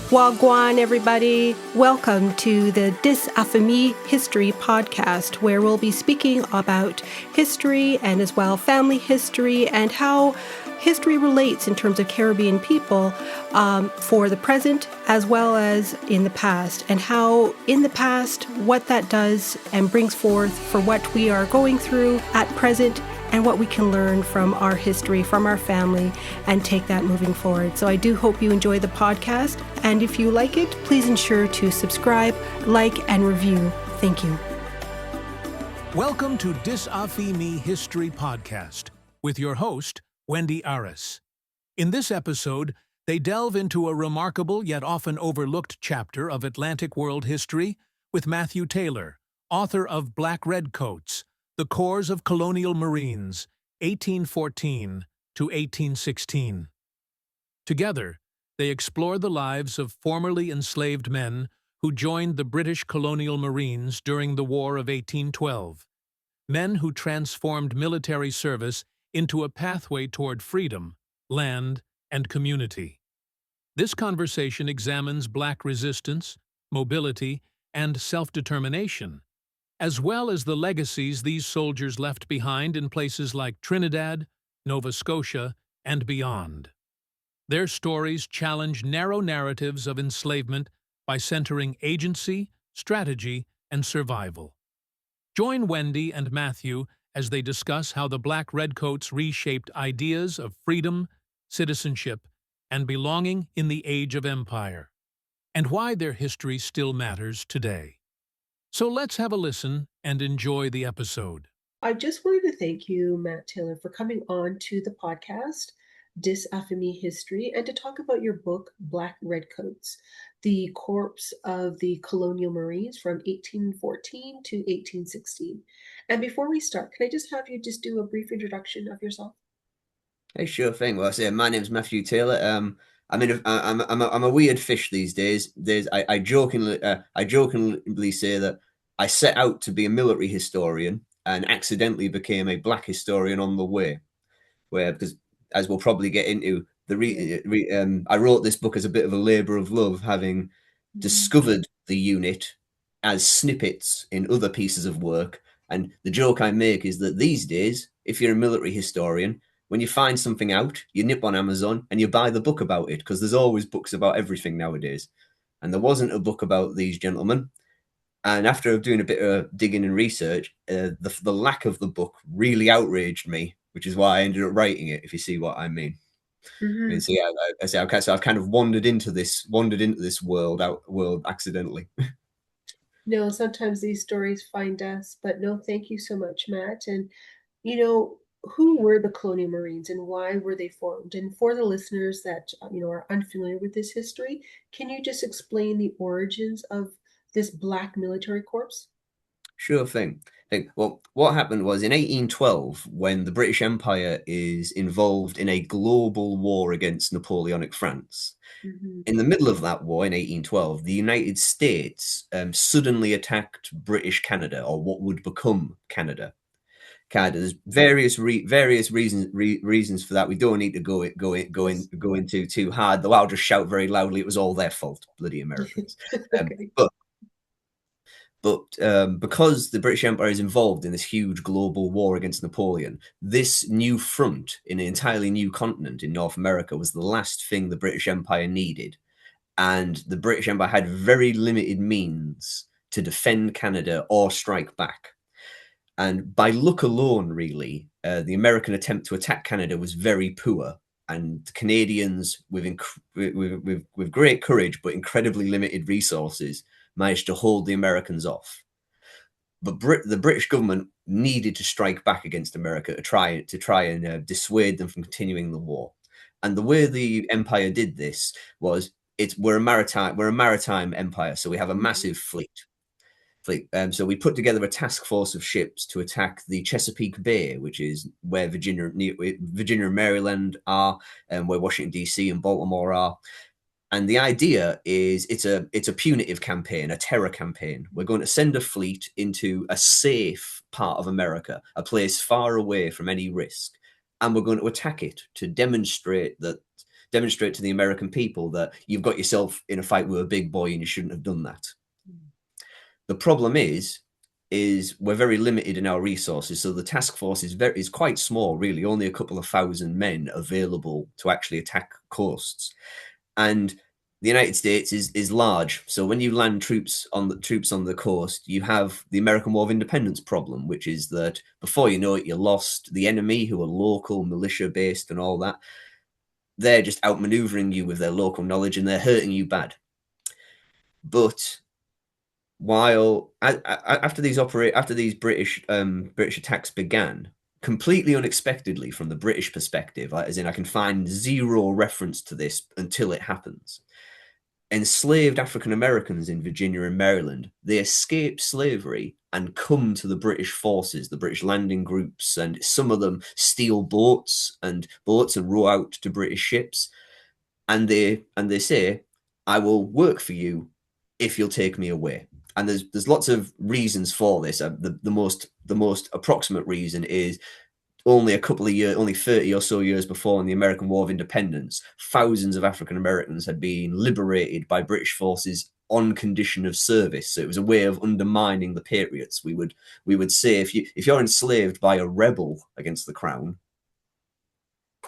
Wagwan, everybody. Welcome to the Dis Affamie History podcast, where we'll be speaking about history and as well family history and how history relates in terms of Caribbean people for the present as well as in the past, and how in the past what that does and brings forth for what we are going through at present and what we can learn from our history, from our family, and take that moving forward. So I do hope you enjoy the podcast. And if you like it, please ensure to subscribe, like, and review. Thank you. Welcome to Dis Affamie History Podcast with your host, Wendy Aris. In this episode, they delve into a remarkable yet often overlooked chapter of Atlantic world history with Matthew Taylor, author of Black Redcoats, The Corps of Colonial Marines, 1814 to 1816. Together, they explore the lives of formerly enslaved men who joined the British Colonial Marines during the War of 1812, men who transformed military service into a pathway toward freedom, land, and community. This conversation examines Black resistance, mobility, and self-determination, as well as the legacies these soldiers left behind in places like Trinidad, Nova Scotia, and beyond. Their stories challenge narrow narratives of enslavement by centering agency, strategy, and survival. Join Wendy and Matthew as they discuss how the Black Redcoats reshaped ideas of freedom, citizenship, and belonging in the age of empire, and why their history still matters today. So let's have a listen and enjoy the episode. I just wanted to thank you, Matt Taylor, for coming on to the podcast, Dis Affamie History, and to talk about your book, Black Redcoats, the Corps of the Colonial Marines from 1814 to 1816. And before we start, can I just have you just do a brief introduction of yourself? Hey, sure thing. Well, I say my name's Matthew Taylor. I'm a weird fish these days. I jokingly say that I set out to be a military historian and accidentally became a Black historian on the way. Because as we'll probably get into, I wrote this book as a bit of a labour of love, having discovered the unit as snippets in other pieces of work. And the joke I make is that these days, if you're a military historian, when you find something out, you nip on Amazon and you buy the book about it, because there's always books about everything nowadays. And there wasn't a book about these gentlemen. And after doing a bit of digging and research, the lack of the book really outraged me, which is why I ended up writing it, if you see what I mean. Mm-hmm. And so yeah, so I've kind of wandered into this world accidentally. No, sometimes these stories find us, but no, thank you so much, Matt. And who were the Colonial Marines and why were they formed? And for the listeners that are unfamiliar with this history, can you just explain the origins of this Black military corps? Sure thing. Well, what happened was in 1812, when the British Empire is involved in a global war against Napoleonic France. Mm-hmm. In the middle of that war in 1812, the United States suddenly attacked British Canada, or what would become Canada. There's various reasons for that. We don't need to go into too hard, though. I'll just shout very loudly, it was all their fault, bloody Americans. Okay. But because the British Empire is involved in this huge global war against Napoleon, this new front in an entirely new continent in North America was the last thing the British Empire needed. And the British Empire had very limited means to defend Canada or strike back. And by luck alone, really, the American attempt to attack Canada was very poor. And the Canadians, with great courage but incredibly limited resources, managed to hold the Americans off. But the British government needed to strike back against America to try and dissuade them from continuing the war. And the way the empire did this was, we're a maritime empire, so we have a massive fleet. So we put together a task force of ships to attack the Chesapeake Bay, which is where Virginia and Maryland are, and where Washington D.C. and Baltimore are. And the idea is it's a punitive campaign, a terror campaign. We're going to send a fleet into a safe part of America, a place far away from any risk, and we're going to attack it to demonstrate that demonstrate to the American people that you've got yourself in a fight with a big boy and you shouldn't have done that. The problem is we're very limited in our resources. So the task force is quite small, really, only a couple of thousand men available to actually attack coasts. And the United States is large. So when you land troops on the coast, you have the American War of Independence problem, which is that before you know it, you're lost. The enemy, who are local, militia based and all that, they're just outmaneuvering you with their local knowledge and they're hurting you bad. But while after these British attacks began, completely unexpectedly from the British perspective, as in I can find zero reference to this until it happens. Enslaved African Americans in Virginia and Maryland, they escape slavery and come to the British forces, the British landing groups, and some of them steal boats and row out to British ships, and they say, "I will work for you if you'll take me away." And there's lots of reasons for this. The most approximate reason is only a couple of years, only 30 or so years before, in the American War of Independence, thousands of African Americans had been liberated by British forces on condition of service. So it was a way of undermining the Patriots. We would say, if you're enslaved by a rebel against the crown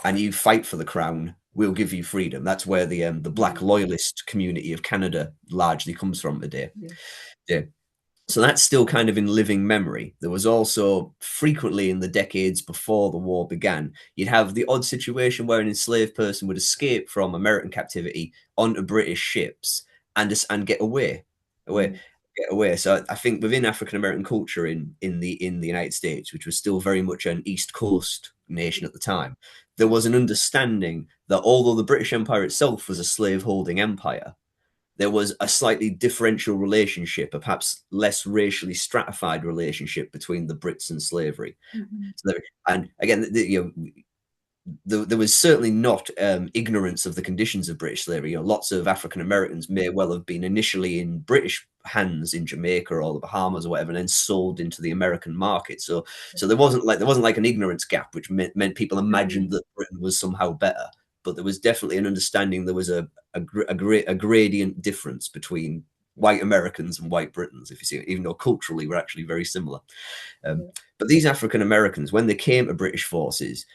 and you fight for the crown, we'll give you freedom. That's where the Black loyalist community of Canada largely comes from today. Yeah. So that's still kind of in living memory. There was also frequently in the decades before the war began, you'd have the odd situation where an enslaved person would escape from American captivity onto British ships and get away. So I think within African American culture in the United States, which was still very much an East Coast nation at the time, there was an understanding that although the British Empire itself was a slave-holding empire, there was a slightly differential relationship, a perhaps less racially stratified relationship between the Brits and slavery. So and again, there was certainly not ignorance of the conditions of British slavery. Lots of African Americans may well have been initially in British hands in Jamaica or the Bahamas or whatever, and then sold into the American market. So there wasn't like an ignorance gap, which meant people imagined that Britain was somehow better. But there was definitely an understanding there was a gradient difference between white Americans and white Britons, if you see it, even though culturally we're actually very similar. But these African Americans, when they came to British forces,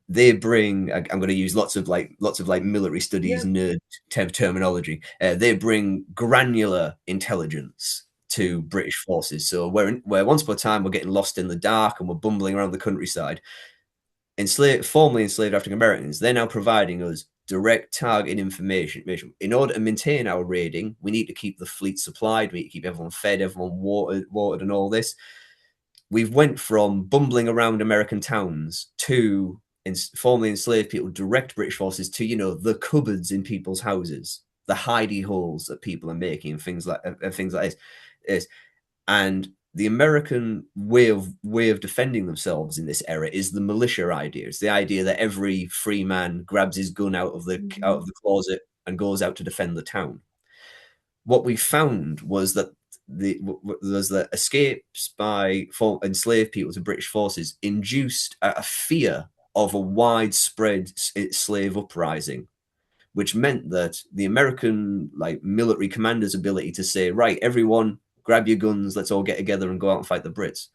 they bring, I'm going to use lots of military studies nerd terminology. They bring granular intelligence to British forces. So where once upon a time we're getting lost in the dark and we're bumbling around the countryside, formerly enslaved African Americans, they're now providing us direct targeted information. In order to maintain our raiding, we need to keep the fleet supplied, we need to keep everyone fed, everyone watered and all this. We've went from bumbling around American towns to formerly enslaved people, direct British forces to, the cupboards in people's houses, the hidey holes that people are making, and things like this. And the American way of defending themselves in this era is the militia idea. It's the idea that every free man grabs his gun out of the closet and goes out to defend the town. What we found was that the escapes by enslaved people to British forces induced a fear of a widespread slave uprising, which meant that the American military commander's ability to say, right, everyone, grab your guns, let's all get together and go out and fight the Brits,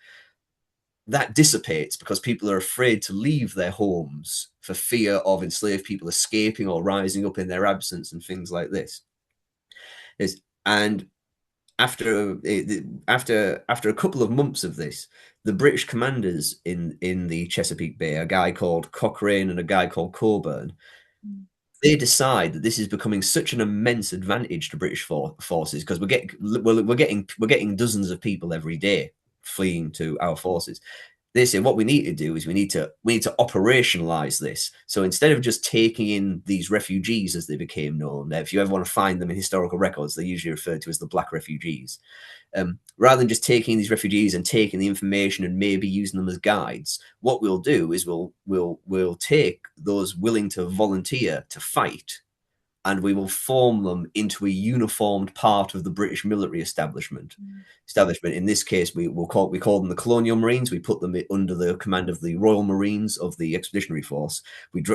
that dissipates because people are afraid to leave their homes for fear of enslaved people escaping or rising up in their absence and things like this. And after a couple of months of this, the British commanders in the Chesapeake Bay, a guy called Cochrane and a guy called Coburn, they decide that this is becoming such an immense advantage to British forces because we're getting dozens of people every day fleeing to our forces. They say what we need to do is we need to operationalize this. So instead of just taking in these refugees as they became known, if you ever want to find them in historical records, they're usually referred to as the Black refugees. Rather than just taking these refugees and taking the information and maybe using them as guides, what we'll do is we'll take those willing to volunteer to fight and we will form them into a uniformed part of the British military establishment. In this case, we call them the Colonial Marines. We put them under the command of the Royal Marines of the Expeditionary Force. We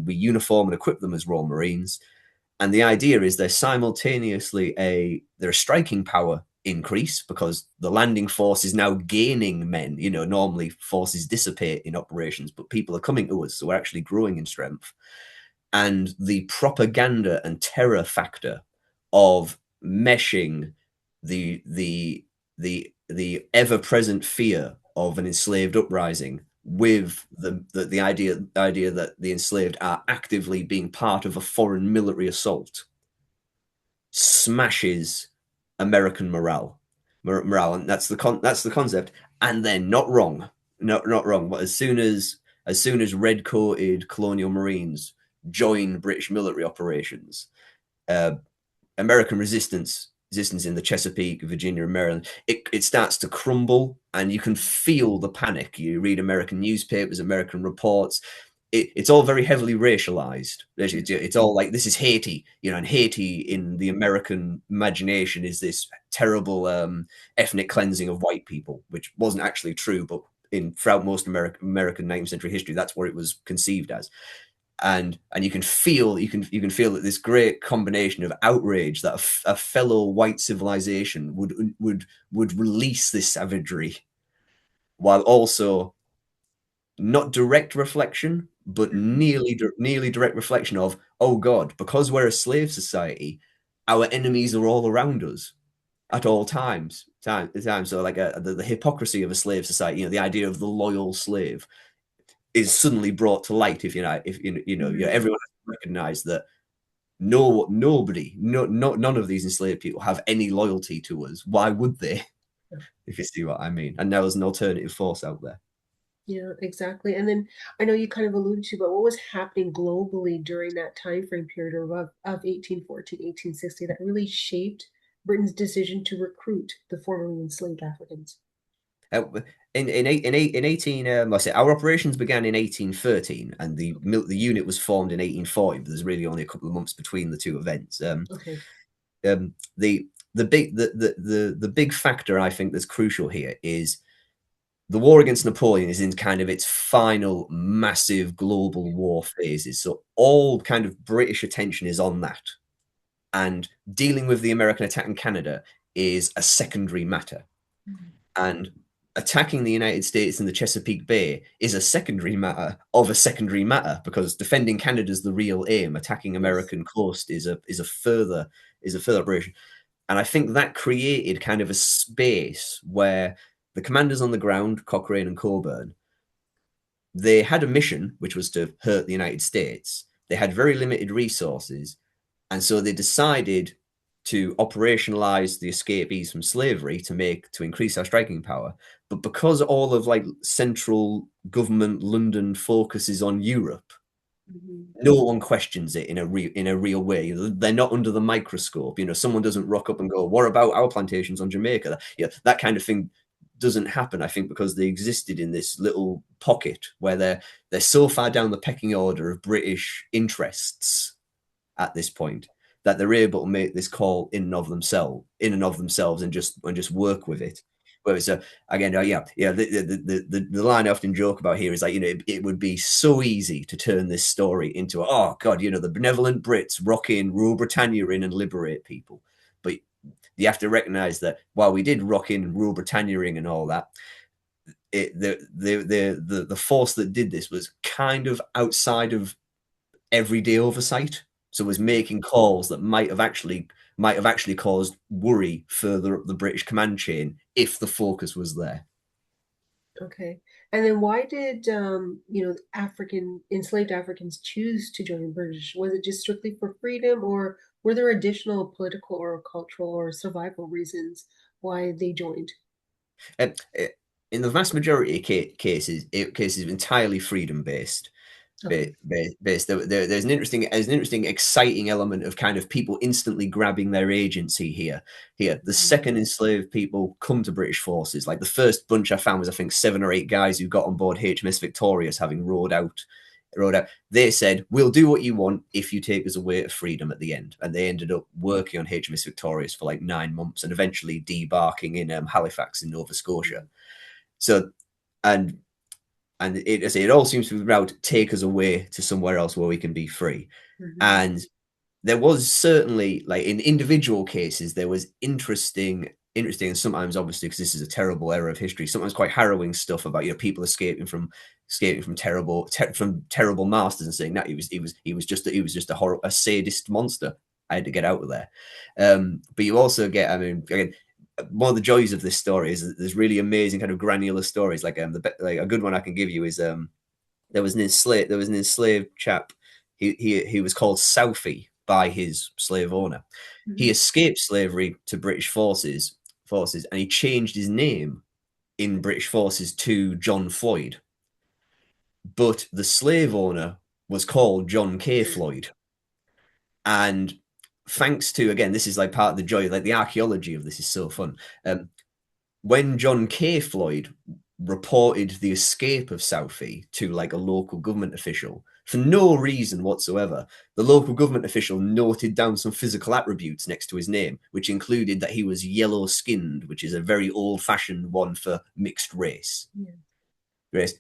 uniform and equip them as Royal Marines. And the idea is they're simultaneously they're a striking power increase, because the landing force is now gaining men. Normally forces dissipate in operations, but people are coming to us, so we're actually growing in strength. And the propaganda and terror factor of meshing the ever-present fear of an enslaved uprising with the idea that the enslaved are actively being part of a foreign military assault smashes American morale, and that's the concept. And they're not wrong, not wrong. But as soon as red-coated Colonial Marines join British military operations, American resistance in the Chesapeake, Virginia, and Maryland, it starts to crumble, and you can feel the panic. You read American newspapers, American reports. It's all very heavily racialized. It's all like, this is Haiti, and Haiti in the American imagination is this terrible ethnic cleansing of white people, which wasn't actually true, but throughout most American 19th century history, that's what it was conceived as. And you can feel that this great combination of outrage that a fellow white civilization would release this savagery, while also not direct reflection, but nearly direct reflection of, oh God, because we're a slave society, our enemies are all around us at all times. So like the hypocrisy of a slave society, the idea of the loyal slave is suddenly brought to light. Everyone has to recognize that none of these enslaved people have any loyalty to us. Why would they? If you see what I mean. And now there's an alternative force out there. Yeah, exactly. And then I know you kind of alluded to, but what was happening globally during that time frame period of 1814, 1860 that really shaped Britain's decision to recruit the formerly enslaved Africans? In 18, I say our operations began in 1813, and the unit was formed in 1840. But there's really only a couple of months between the two events. Okay. The big factor I think that's crucial here is the war against Napoleon is in kind of its final massive global war phases. So all kind of British attention is on that, and dealing with the American attack in Canada is a secondary matter. And attacking the United States in the Chesapeake Bay is a secondary matter of a secondary matter, because defending Canada is the real aim. Attacking American coast is a further operation. And I think that created kind of a space where the commanders on the ground, Cochrane and Cockburn, they had a mission, which was to hurt the United States. They had very limited resources, and so they decided to operationalize the escapees from slavery to increase our striking power. But because all of like central government London focuses on Europe, no one questions it in a real way. They're not under the microscope. Someone doesn't rock up and go, "What about our plantations on Jamaica?" That kind of thing doesn't happen. I think because they existed in this little pocket where they're so far down the pecking order of British interests at this point that they're able to make this call in and of themselves, and just work with it. Whereas again, the line I often joke about here is like, it would be so easy to turn this story into, oh God, the benevolent Brits rock in, rule Britannia in, and liberate people. But you have to recognize that while we did rock in, rule Britannia in, and all that, the force that did this was kind of outside of everyday oversight. So it was making calls that might have actually caused worry further up the British command chain if the focus was there. Okay. And then why did enslaved Africans choose to join British? Was it just strictly for freedom, or were there additional political or cultural or survival reasons why they joined? In the vast majority of cases entirely freedom based. Okay. There's an interesting, exciting element of kind of people instantly grabbing their agency here. The second enslaved people come to British forces, like the first bunch I found was, I think, 7 or 8 guys who got on board HMS Victorious, having rowed out rode out. They said, "We'll do what you want if you take us away to freedom" at the end. And they ended up working on HMS Victorious for like 9 months and eventually debarking in Halifax in Nova Scotia. So, and it all seems to be about take us away to somewhere else where we can be free. And there was certainly, like, in individual cases, there was interesting, and sometimes, obviously, because this is a terrible era of history, sometimes quite harrowing stuff about, you know, people escaping from terrible masters and saying that he was just a sadist monster. I had to get out of there. But you also get, I mean, again, one of the joys of this story is that there's really amazing kind of granular stories. Like like a good one I can give you is there was an enslaved chap. He was called Southey by his slave owner. He escaped slavery to British forces, and he changed his name in British forces to John Floyd. But the slave owner was called John K. Floyd. And thanks to, again, this is like part of the joy, like the archaeology of this is so fun. When John K. Floyd reported the escape of Southey to like a local government official, for no reason whatsoever, the local government official noted down some physical attributes next to his name, which included that he was yellow-skinned, which is a very old-fashioned one for mixed race.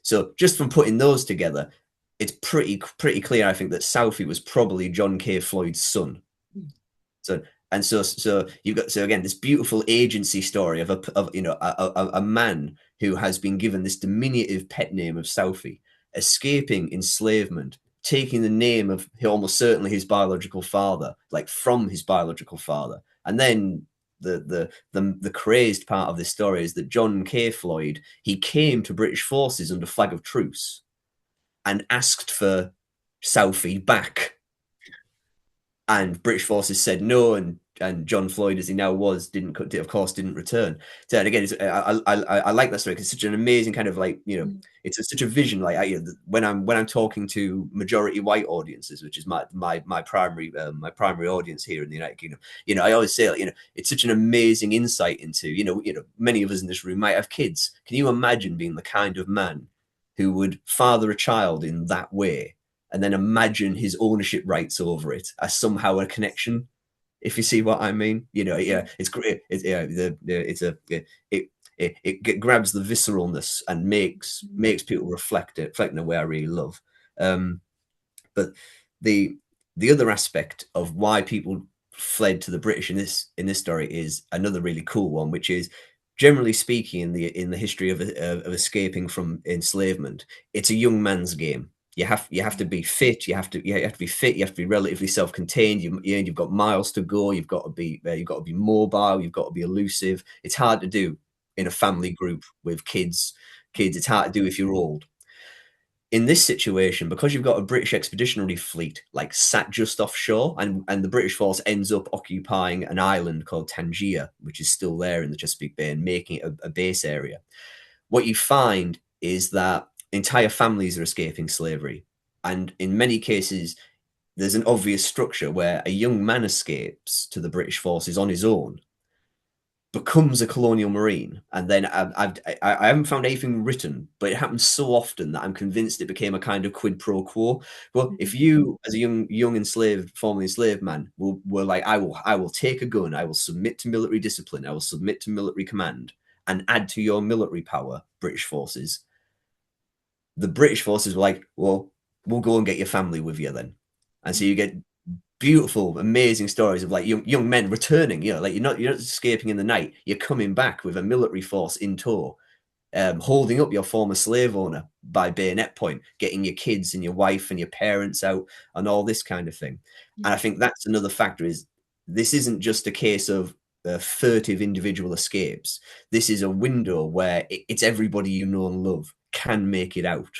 So just from putting those together, it's pretty clear, I think, that Southey was probably John K. Floyd's son. So you've got, so again, this beautiful agency story of a man who has been given this diminutive pet name of Southey, escaping enslavement, taking the name of almost certainly his biological father, like from his biological father. And then the crazed part of this story is that John K. Floyd, he came to British forces under flag of truce and asked for Southey back. And British forces said no, and John Floyd, as he now was, didn't return. So, and again, I like that story because it's such an amazing kind of, like, you know, it's such a vision. Like, when I'm talking to majority white audiences, which is my primary audience here in the United Kingdom, you know, I always say, like, you know, it's such an amazing insight into, you know, many of us in this room might have kids. Can you imagine being the kind of man who would father a child in that way? And then imagine his ownership rights over it as somehow a connection, if you see what I mean. You know, yeah, it's great. It grabs the visceralness and makes people reflect in a way I really love. But the other aspect of why people fled to the British in this story is another really cool one, which is, generally speaking, in the history of escaping from enslavement, it's a young man's game. You have to be fit. You have to be fit. You have to be relatively self-contained. You've got miles to go. You've got to be mobile. You've got to be elusive. It's hard to do in a family group with kids. It's hard to do if you're old. In this situation, because you've got a British expeditionary fleet like sat just offshore, and the British force ends up occupying an island called Tangier, which is still there in the Chesapeake Bay, and making it a base area. What you find is that entire families are escaping slavery. And in many cases, there's an obvious structure where a young man escapes to the British forces on his own, becomes a colonial marine, and then I haven't found anything written, but it happens so often that I'm convinced it became a kind of quid pro quo. Well, if you, as a young enslaved, formerly enslaved man, were like, I will take a gun, I will submit to military discipline, I will submit to military command, and add to your military power, British forces, the British forces were like, well, we'll go and get your family with you then. And so you get beautiful, amazing stories of like young men returning. You know, like you're not escaping in the night. You're coming back with a military force in tow, holding up your former slave owner by bayonet point, getting your kids and your wife and your parents out, and all this kind of thing. And I think that's another factor, is this isn't just a case of furtive individual escapes. This is a window where it's everybody you know and love can make it out.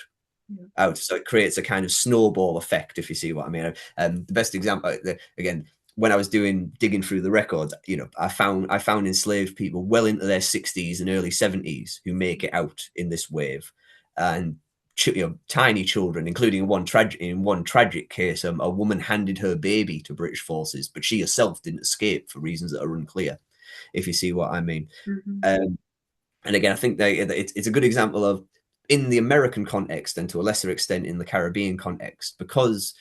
So it creates a kind of snowball effect, if you see what I mean. The best example, again, when I was digging through the records, you know, I found enslaved people well into their 60s and early 70s who make it out in this wave, and tiny children, including in one tragic case, a woman handed her baby to British forces, but she herself didn't escape for reasons that are unclear, if you see what I mean. And again, I think that it's a good example of in the American context, and to a lesser extent in the Caribbean context, because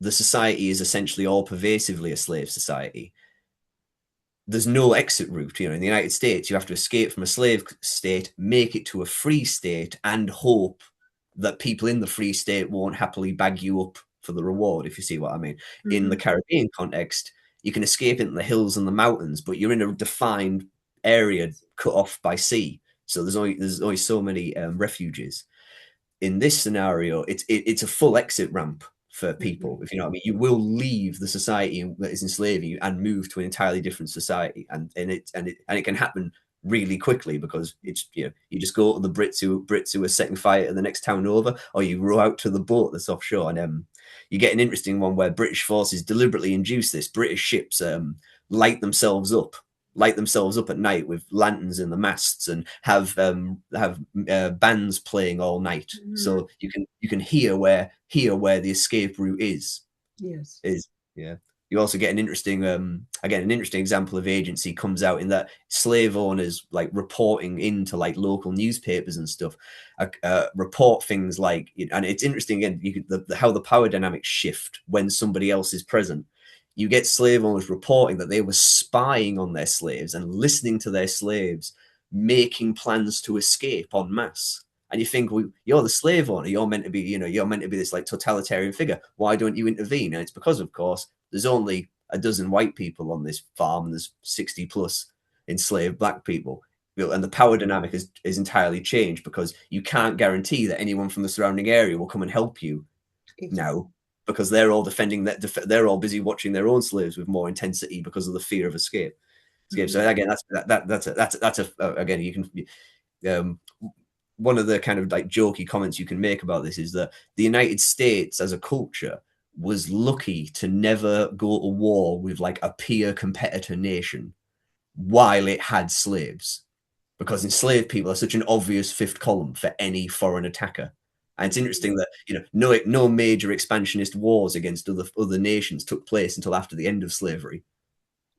the society is essentially all pervasively a slave society, there's no exit route. In the United States, you have to escape from a slave state, make it to a free state, and hope that people in the free state won't happily bag you up for the reward, if you see what I mean. In the Caribbean context, you can escape into the hills and the mountains, but you're in a defined area cut off by sea. So there's only so many refuges. In this scenario, it's a full exit ramp for people, if you know what I mean. You will leave the society that is enslaving you and move to an entirely different society, and it can happen really quickly, because it's you just go to the Brits who are setting fire to the next town over, or you row out to the boat that's offshore, and you get an interesting one where British forces deliberately induce this. British ships light themselves up at night with lanterns in the masts, and have bands playing all night, so you can hear where the escape route is. Yes. Yeah. You also get an interesting example of agency comes out in that slave owners, like, reporting into like local newspapers and stuff, report things like, and it's interesting again, how the power dynamics shift when somebody else is present. You get slave owners reporting that they were spying on their slaves and listening to their slaves making plans to escape en masse. And you think, well, you're the slave owner. You're meant to be this like totalitarian figure. Why don't you intervene? And it's because, of course, there's only a dozen white people on this farm, and there's 60 plus enslaved black people. And the power dynamic is entirely changed, because you can't guarantee that anyone from the surrounding area will come and help you now, because they're all they're all busy watching their own slaves with more intensity because of the fear of escape. So again, again, you can one of the kind of like jokey comments you can make about this is that the United States as a culture was lucky to never go to war with like a peer competitor nation while it had slaves, because enslaved people are such an obvious fifth column for any foreign attacker. And it's interesting that no major expansionist wars against other nations took place until after the end of slavery.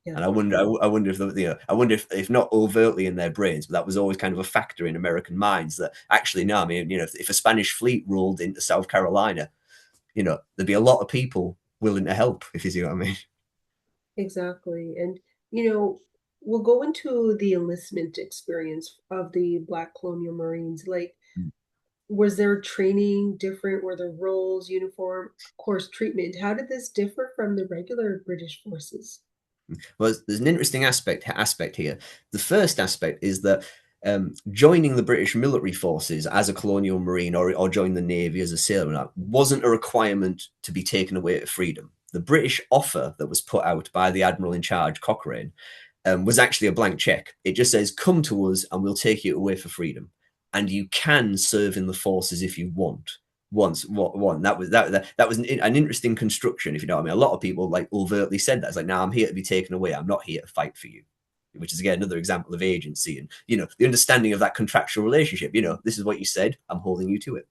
Yeah. And I wonder if if not overtly in their brains, but that was always kind of a factor in American minds, that actually, no, I mean, if a Spanish fleet rolled into South Carolina, there'd be a lot of people willing to help, if you see what I mean. Exactly. And, we'll go into the enlistment experience of the Black Colonial Marines. Like, was their training different? Were their roles, uniform, course, treatment? How did this differ from the regular British forces? Well, there's an interesting aspect here. The first aspect is that joining the British military forces as a colonial marine, or join the Navy as a sailor, wasn't a requirement to be taken away to freedom. The British offer that was put out by the Admiral in charge, Cochrane, was actually a blank check. It just says, come to us and we'll take you away for freedom. And you can serve in the forces if you want. That was an interesting construction, if you know what I mean. A lot of people like overtly said that. It's like, no, I'm here to be taken away. I'm not here to fight for you. Which is, again, another example of agency and, the understanding of that contractual relationship. This is what you said, I'm holding you to it.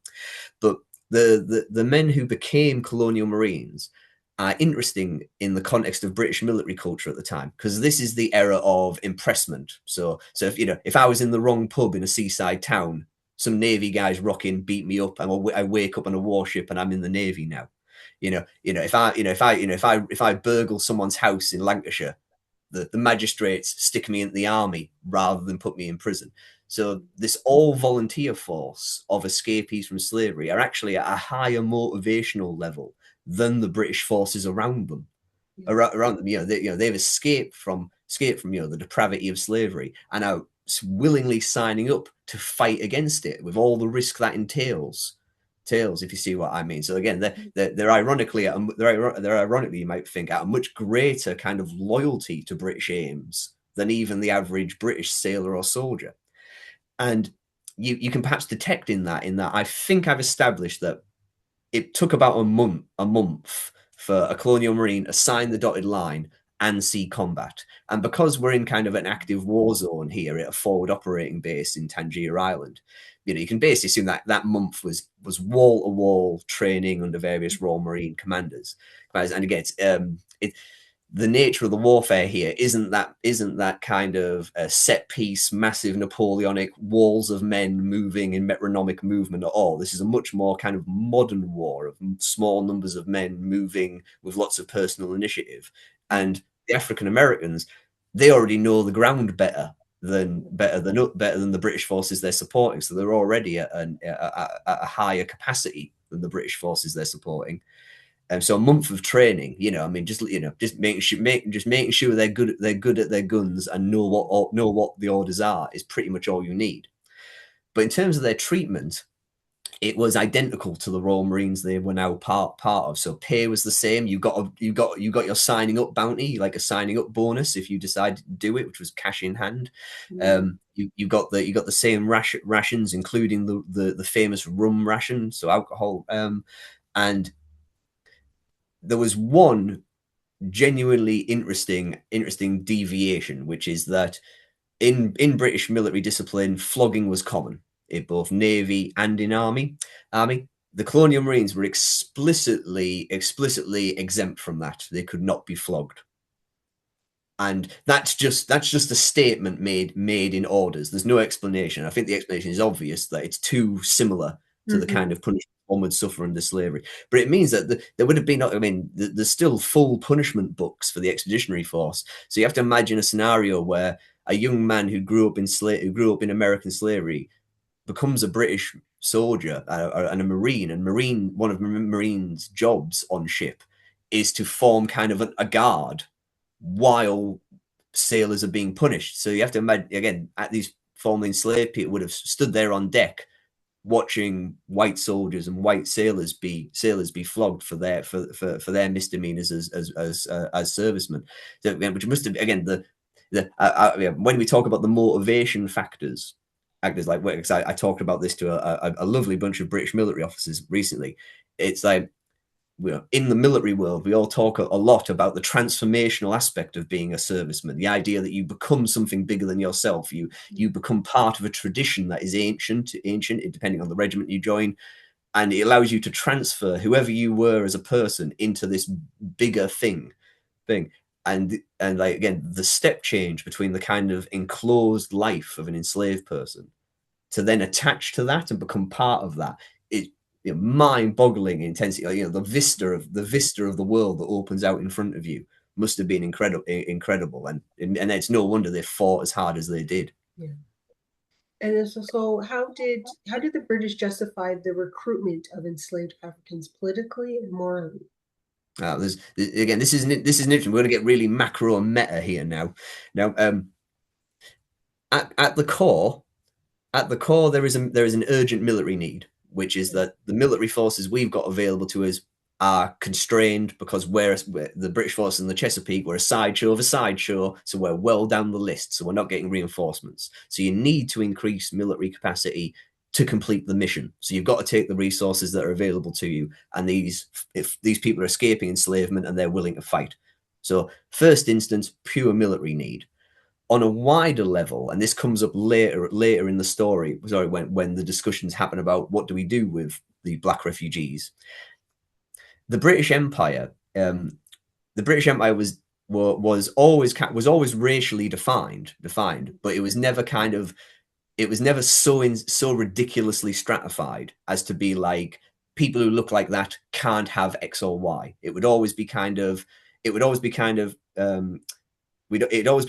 But the men who became colonial marines are interesting in the context of British military culture at the time, because this is the era of impressment. So if I was in the wrong pub in a seaside town, some Navy guys rock in, beat me up, and I wake up on a warship and I'm in the Navy now. If I burgle someone's house in Lancashire, the magistrates stick me in the army rather than put me in prison. So this all volunteer force of escapees from slavery are actually at a higher motivational level than the British forces around them. Around them, they've escaped from the depravity of slavery and are willingly signing up to fight against it with all the risk that entails. If you see what I mean. So again, they're ironically, you might think, at a much greater kind of loyalty to British aims than even the average British sailor or soldier. And you can perhaps detect in that I think I've established that it took about a month for a colonial marine to sign the dotted line and see combat. And because we're in kind of an active war zone here at a forward operating base in Tangier Island, you can basically assume that month was wall-to-wall training under various Royal Marine commanders. And again, the nature of the warfare here isn't that kind of set piece, massive Napoleonic walls of men moving in metronomic movement at all. This is a much more kind of modern war of small numbers of men moving with lots of personal initiative. And the African Americans, they already know the ground better than the British forces they're supporting. So they're already at a higher capacity than the British forces they're supporting. So a month of training, just making sure they're good at their guns and know what the orders are is pretty much all you need. But in terms of their treatment, it was identical to the Royal Marines they were now part of. So pay was the same. You got your signing up bounty, like a signing up bonus if you decided to do it, which was cash in hand. You got the same rations, including the famous rum ration, so alcohol, and there was one genuinely interesting deviation, which is that in British military discipline, flogging was common in both Navy and in Army. The Colonial Marines were explicitly exempt from that. They could not be flogged. And that's just a statement made in orders. There's no explanation. I think the explanation is obvious, that it's too similar to the kind of punishment one would suffer under slavery. But it means that there would have been, there's still full punishment books for the expeditionary force. So you have to imagine a scenario where a young man who grew up in American slavery becomes a British soldier and a Marine. And one of Marines' jobs on ship is to form kind of a guard while sailors are being punished. So you have to imagine, again, at these formerly enslaved people would have stood there on deck watching white soldiers and white sailors be flogged for their misdemeanors as servicemen. So, which must have, again, when we talk about the motivation factors, actors like, I talked about this to a lovely bunch of British military officers recently. It's like, in the military world, we all talk a lot about the transformational aspect of being a serviceman, the idea that you become something bigger than yourself. You become part of a tradition that is ancient, depending on the regiment you join, and it allows you to transfer whoever you were as a person into this bigger thing. And like, again, the step change between the kind of enclosed life of an enslaved person to then attach to that and become part of that is mind-boggling intensity. The vista of the world that opens out in front of you must have been incredible, and it's no wonder they fought as hard as they did. Yeah. And so how did the British justify the recruitment of enslaved Africans politically and morally? This is interesting. We're going to get really macro and meta here now. At the core, there is an urgent military need, which is that the military forces we've got available to us are constrained because we're the British forces in the Chesapeake, we're a sideshow of a sideshow, so we're well down the list, so we're not getting reinforcements. So you need to increase military capacity to complete the mission. So you've got to take the resources that are available to you, and if these people are escaping enslavement and they're willing to fight. So first instance, pure military need. On a wider level, and this comes up later in the story, when the discussions happen about what do we do with the black refugees. The British Empire was always racially defined, but it was never so ridiculously stratified as to be like, people who look like that can't have X or Y. It'd always be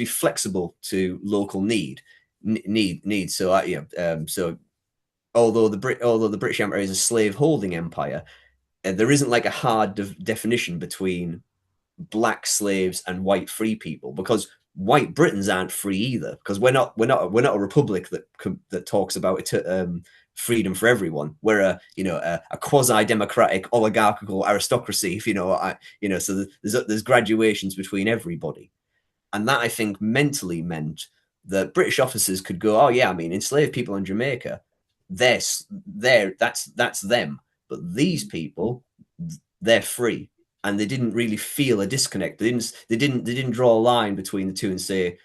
flexible to local need. So although the British Empire is a slave-holding empire, there isn't like a hard definition between black slaves and white free people, because white Britons aren't free either, because we're not a republic that talks about freedom for everyone. We're a quasi-democratic oligarchical aristocracy, so there's graduations between everybody. And that, I think, mentally meant that British officers could go, oh yeah, enslaved people in Jamaica, that's them. But these people, they're free, and they didn't really feel a disconnect. They didn't draw a line between the two and say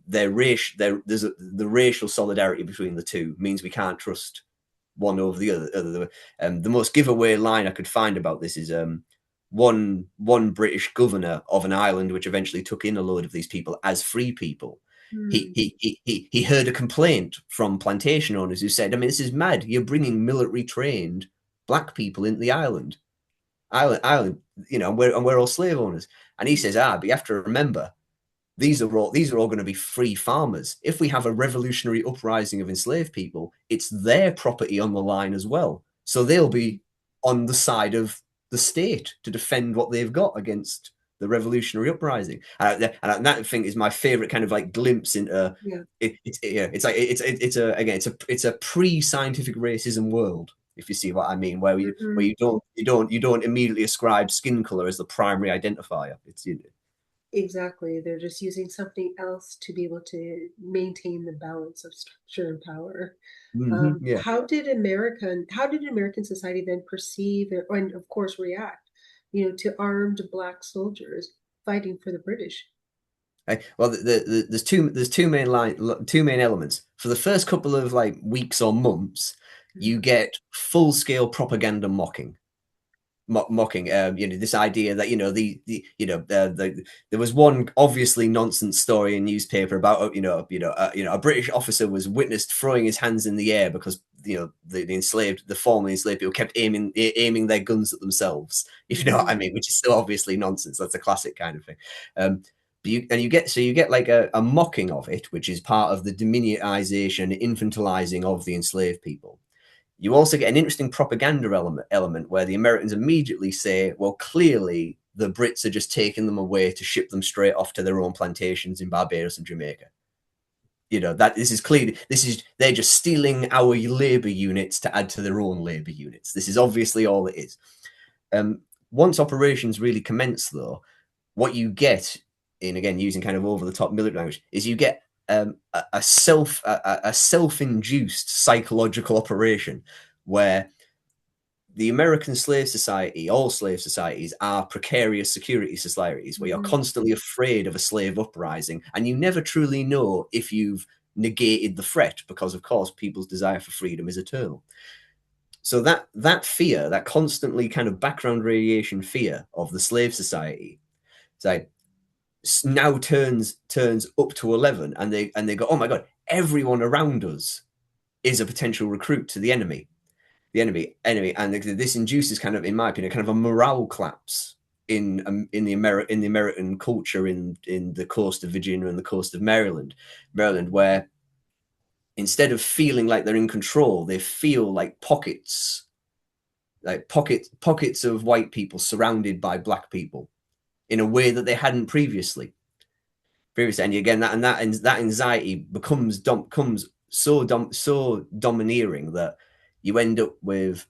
the racial solidarity between the two means we can't trust one over the other. The most giveaway line I could find about this is one British governor of an island, which eventually took in a load of these people as free people. He heard a complaint from plantation owners who said, I mean, this is mad. You're bringing military trained black people into the island, you know, and we're all slave owners. And he says, but you have to remember, these are all going to be free farmers. If we have a revolutionary uprising of enslaved people, it's their property on the line as well. So they'll be on the side of the state to defend what they've got against the revolutionary uprising. And that thing is my favorite kind of like glimpse into it's a pre-scientific racism world, if you see what I mean, where you don't immediately ascribe skin color as the primary identifier. It's Exactly. They're just using something else to be able to maintain the balance of structure and power. How did American society then perceive and of course react, to armed black soldiers fighting for the British? Well, there's two main elements. For the first couple of like weeks or months, you get full scale propaganda mocking, this idea that there was one obviously nonsense story in newspaper about a British officer was witnessed throwing his hands in the air because the formerly enslaved people kept aiming their guns at themselves, if you know what I mean, which is still obviously nonsense. That's a classic kind of thing. You get like a mocking of it, which is part of the diminutization, infantilizing of the enslaved people. You also get an interesting propaganda element where the Americans immediately say, well, clearly the Brits are just taking them away to ship them straight off to their own plantations in Barbados and Jamaica. They're just stealing our labor units to add to their own labor units. This is obviously all it is. Once operations really commence, though, what you get in, again, using kind of over the top military language, is you get a self-induced psychological operation where the American slave society, all slave societies, are precarious security societies where you're constantly afraid of a slave uprising, and you never truly know if you've negated the threat, because of course people's desire for freedom is eternal. So that fear, that constantly kind of background radiation fear of the slave society, now turns up to 11, and they go, oh my god, everyone around us is a potential recruit to the enemy, and this induces kind of, in my opinion, kind of a morale collapse in the American culture in the coast of Virginia and the coast of Maryland, where instead of feeling like they're in control, they feel like pockets of white people surrounded by black people in a way that they hadn't previously. And again, that anxiety becomes so domineering that you end up with,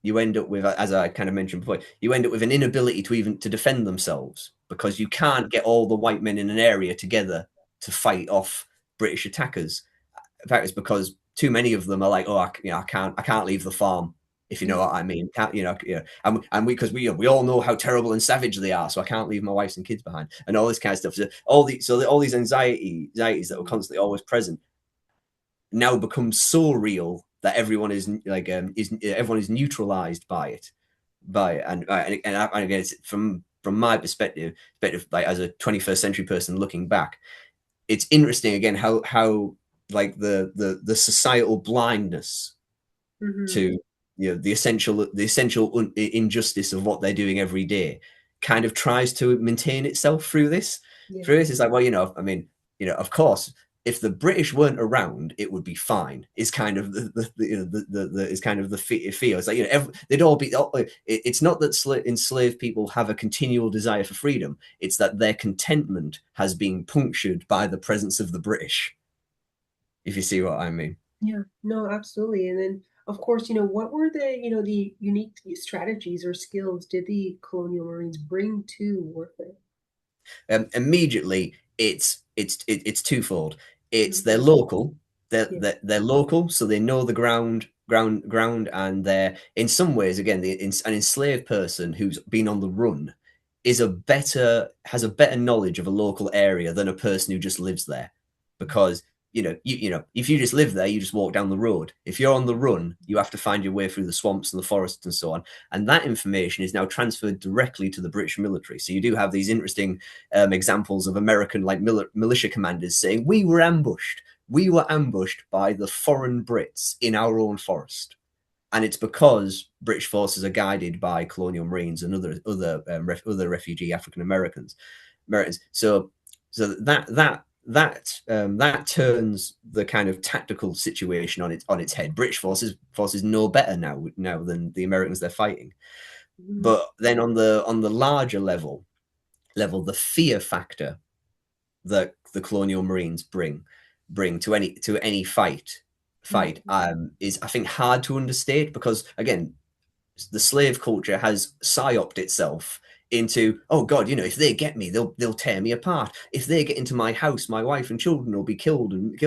as I kind of mentioned before, you end up with an inability to defend themselves, because you can't get all the white men in an area together to fight off British attackers. In fact, it's because too many of them are like, I can't leave the farm, if you know what I mean. And because we all know how terrible and savage they are, so I can't leave my wives and kids behind, and all this kind of stuff. So all these anxieties that were constantly always present now become so real that everyone is neutralized by it. And again, it's from my perspective, like as a 21st century person looking back, it's interesting again how like the societal blindness to the essential injustice of what they're doing every day kind of tries to maintain itself through this. It's like, well, I mean, of course, if the British weren't around, it would be fine. Is kind of the feel. It's like, they'd all be. It's not that enslaved people have a continual desire for freedom. It's that their contentment has been punctured by the presence of the British. If you see what I mean. Yeah. No, absolutely. And then, of course, what were the unique strategies or skills did the Colonial Marines bring to warfare? Immediately, it's twofold. It's they're local. They're local, so they know the ground, and they're, in some ways, again, an enslaved person who's been on the run has a better knowledge of a local area than a person who just lives there, because if you just live there, you just walk down the road. If you're on the run, you have to find your way through the swamps and the forests and so on. And that information is now transferred directly to the British military. So you do have these interesting examples of American militia commanders saying, we were ambushed. We were ambushed by the foreign Brits in our own forest. And it's because British forces are guided by colonial marines and other refugee African Americans. So that turns the kind of tactical situation on its head. British forces know better now than the Americans they're fighting. Mm-hmm. But then on the larger level, the fear factor that the colonial marines bring to any fight is, I think, hard to understate, because again, the slave culture has psyoped itself into, oh God, if they get me, they'll tear me apart. If they get into my house, my wife and children will be killed. And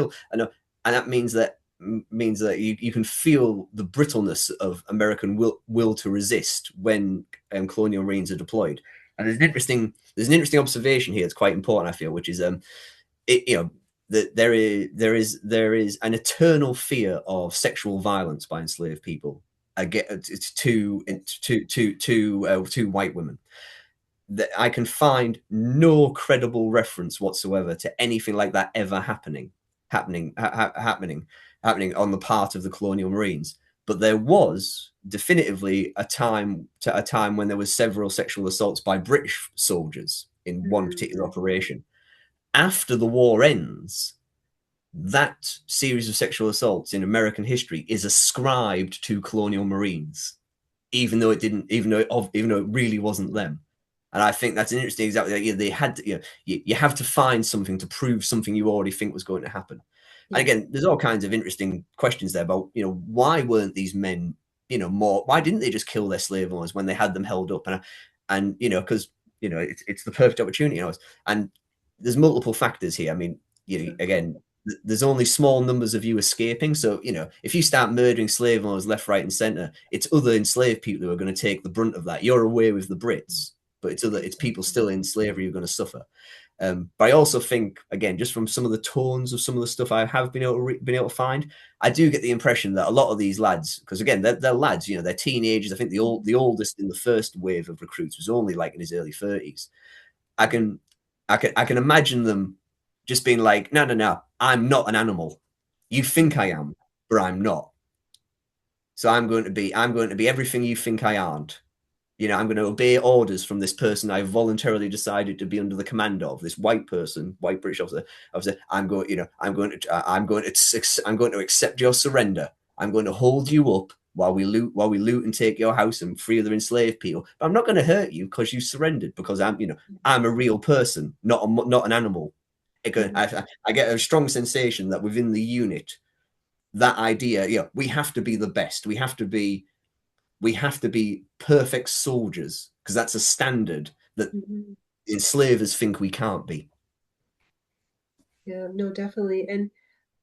that means that you can feel the brittleness of American will to resist when colonial marines are deployed. And there's an interesting observation here that's quite important, I feel, which is that there is an eternal fear of sexual violence by enslaved people to white women. That I can find no credible reference whatsoever to anything like that ever happening on the part of the colonial marines. But there was definitively a time when there was several sexual assaults by British soldiers in one particular operation. After the war ends, that series of sexual assaults in American history is ascribed to colonial marines, even though it really wasn't them. And I think that's an interesting example. They had to, you have to find something to prove something you already think was going to happen. Yeah. And again, there's all kinds of interesting questions there about, why weren't these men, why didn't they just kill their slave owners when they had them held up? And because it's the perfect opportunity. And there's multiple factors here. I mean, again, there's only small numbers of you escaping. So, if you start murdering slave owners left, right, and center, it's other enslaved people who are going to take the brunt of that. You're away with the Brits, but it's people still in slavery who are going to suffer. But I also think, again, just from some of the tones of some of the stuff I have been able to find, I do get the impression that a lot of these lads, because again, they're lads, they're teenagers. I think the oldest in the first wave of recruits was only like in his early 30s. I can imagine them just being like, no, I'm not an animal. You think I am, but I'm not. So I'm going to be everything you think I aren't. I'm going to obey orders from this person I voluntarily decided to be under the command of, this white British officer. I'm going to accept your surrender. I'm going to hold you up while we loot and take your house and free other enslaved people. But I'm not going to hurt you because you surrendered, because I'm a real person, not an animal. I get a strong sensation that within the unit, that idea, we have to be the best. We have to be perfect soldiers, because that's a standard that enslavers think we can't be. Yeah, no, definitely. And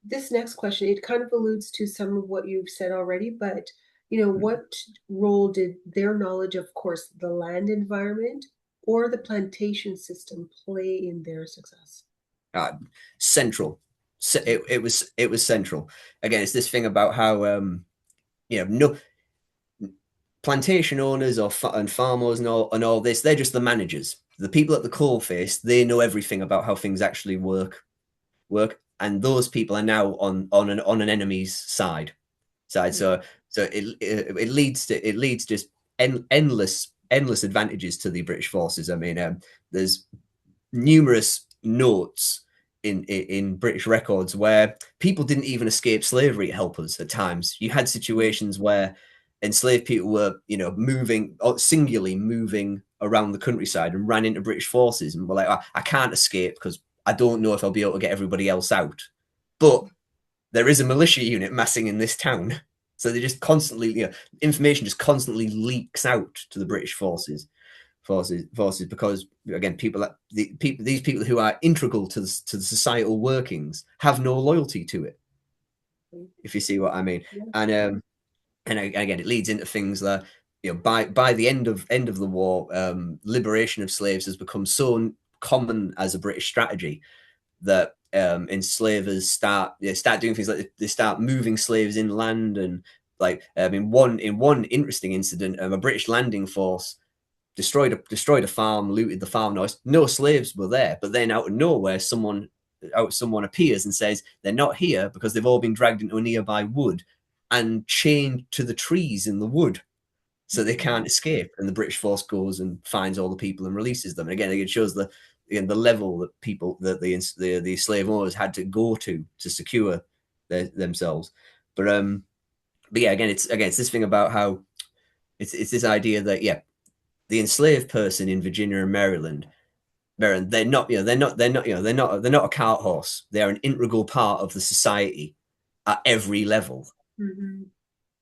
this next question, it kind of alludes to some of what you've said already, but what role did their knowledge of course, the land environment or the plantation system play in their success? Central. It was central. Again, it's this thing about how no plantation owners and farmers and all this, they're just the managers. The people at the coalface, they know everything about how things actually work, and those people are now on an enemy's side. So it leads just endless advantages to the British forces. I mean, there's numerous notes in British records where people didn't even escape slavery helpers at times. You had situations where enslaved people were, singularly moving around the countryside and ran into British forces and were like, I can't escape because I don't know if I'll be able to get everybody else out. But there is a militia unit massing in this town. So they just constantly, information just constantly leaks out to the British forces because, again, these people who are integral to the societal workings have no loyalty to it, if you see what I mean. Yeah. And again, it leads into things that, by the end of the war, liberation of slaves has become so common as a British strategy that enslavers start doing things like they start moving slaves inland, and like in one interesting incident, a British landing force destroyed a farm, looted the farm. No slaves were there, but then out of nowhere, someone appears and says they're not here because they've all been dragged into a nearby wood and chained to the trees in the wood, so they can't escape. And the British force goes and finds all the people and releases them. And again, it shows the level that the slave owners had to go to secure themselves. But yeah, again, it's this thing about how it's this idea that the enslaved person in Virginia and Maryland, they're not a cart horse. They're an integral part of the society at every level. Mm-hmm.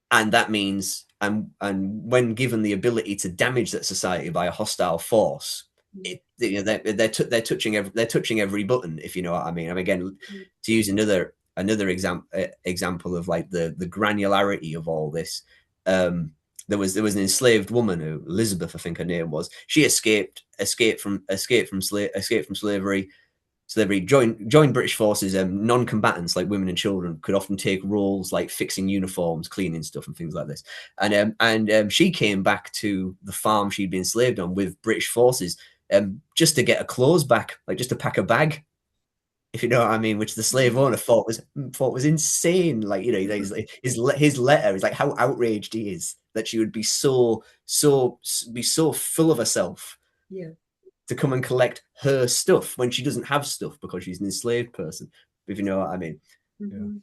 And that means, and when given the ability to damage that society by a hostile force, they're touching every button, if you know what I mean. Again, to use another example of like the granularity of all this, there was an enslaved woman who, Elizabeth, I think her name was. She escaped from slavery. Joined British forces. Non-combatants like women and children could often take roles like fixing uniforms, cleaning stuff, and things like this. And she came back to the farm she'd been enslaved on with British forces, just to get her clothes back, like just to pack a bag, if you know what I mean. Which the slave owner thought was insane. Like, you know, his letter is like how outraged he is that she would be so full of herself. Yeah. To come and collect her stuff when she doesn't have stuff because she's an enslaved person, if you know what I mean. Mm-hmm.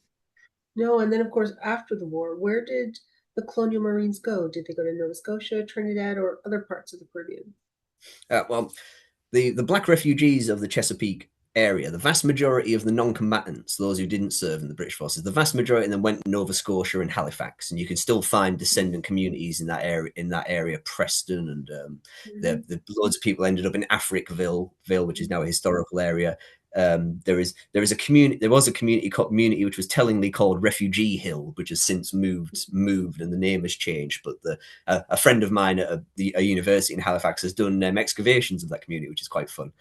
Yeah. No, and then of course after the war, where did the Colonial Marines go? Did they go to Nova Scotia, Trinidad, or other parts of the Caribbean? Well, the black refugees of the Chesapeake area, the vast majority of the non-combatants, those who didn't serve in the British forces, the vast majority of them went to Nova Scotia and Halifax, and you can still find descendant communities in that area, Preston, and the loads of people ended up in Africville, which is now a historical area. There was a community which was tellingly called Refugee Hill, which has since moved, and the name has changed. But a friend of mine at a university in Halifax has done excavations of that community, which is quite fun.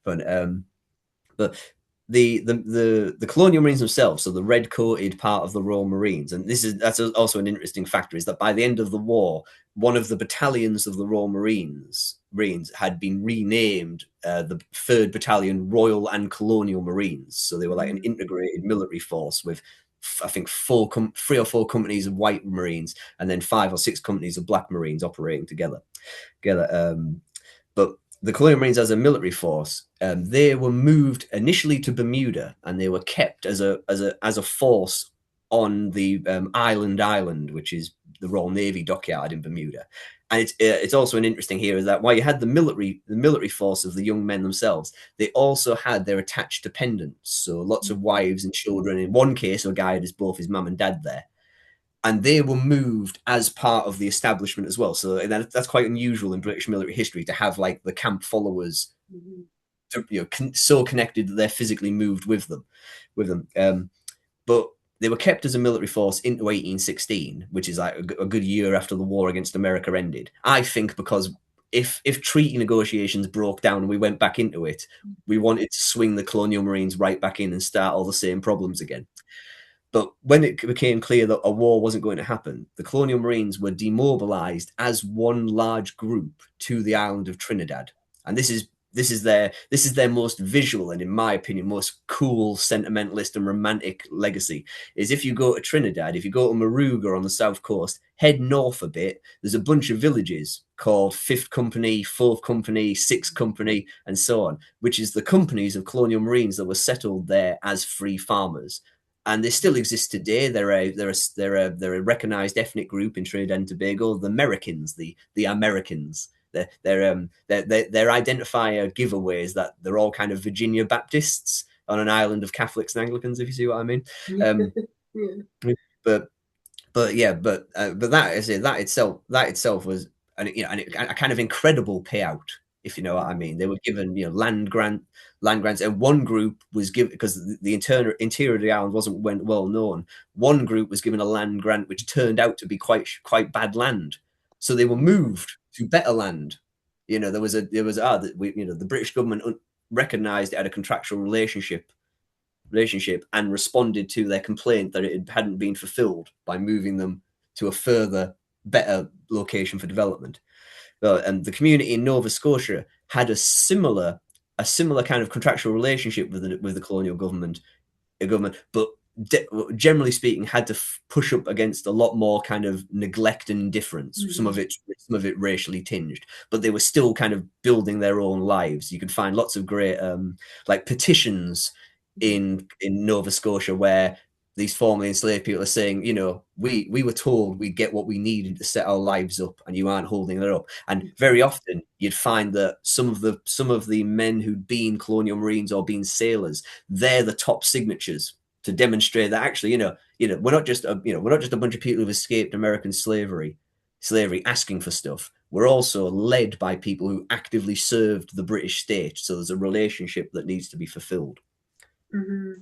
But the Colonial Marines themselves, so the red-coated part of the Royal Marines, and that's also an interesting factor, is that by the end of the war, one of the battalions of the Royal Marines had been renamed the 3rd Battalion Royal and Colonial Marines. So they were like an integrated military force with, I think, 3 or 4 companies of white Marines and then 5 or 6 companies of black Marines operating together. But the Colonial Marines as a military force, they were moved initially to Bermuda, and they were kept as a force on the Island, which is the Royal Navy dockyard in Bermuda. And it's also an interesting here is that while you had the military force of the young men themselves, they also had their attached dependents, so lots of wives and children. In one case, a guy had both his mum and dad there. And they were moved as part of the establishment as well. So that's quite unusual in British military history, to have like the camp followers, so connected that they're physically moved with them. But they were kept as a military force into 1816, which is like a good year after the war against America ended. I think because if treaty negotiations broke down and we went back into it, we wanted to swing the Colonial Marines right back in and start all the same problems again. But when it became clear that a war wasn't going to happen, the Colonial Marines were demobilized as one large group to the island of Trinidad. And this is their most visual and, in my opinion, most cool, sentimentalist and romantic legacy. Is if you go to Trinidad, if you go to Moruga on the south coast, head north a bit, there's a bunch of villages called 5th Company, 4th Company, 6th Company, and so on, which is the companies of Colonial Marines that were settled there as free farmers. And they still exist today. They're a recognized ethnic group in Trinidad and Tobago. The Americans, the Americans. Their identifier giveaways that they're all kind of Virginia Baptists on an island of Catholics and Anglicans, if you see what I mean. But that itself was a kind of incredible payout, if you know what I mean. They were given land grants, and one group was given, because the interior of the island wasn't well known. One group was given a land grant which turned out to be quite bad land, so they were moved to better land. The British government recognized it had a contractual relationship and responded to their complaint that it hadn't been fulfilled by moving them to a further, better location for development. And the community in Nova Scotia had a similar kind of contractual relationship with the colonial government, but generally speaking, had to push up against a lot more kind of neglect and indifference. Some of it racially tinged, but they were still kind of building their own lives. You could find lots of great like petitions in Nova Scotia where these formerly enslaved people are saying, we were told we'd get what we needed to set our lives up, and you aren't holding it up. And very often you'd find that some of the men who'd been colonial marines or been sailors, they're the top signatures to demonstrate that actually, we're not just a bunch of people who've escaped American slavery asking for stuff. We're also led by people who actively served the British state. So there's a relationship that needs to be fulfilled. Mm-hmm.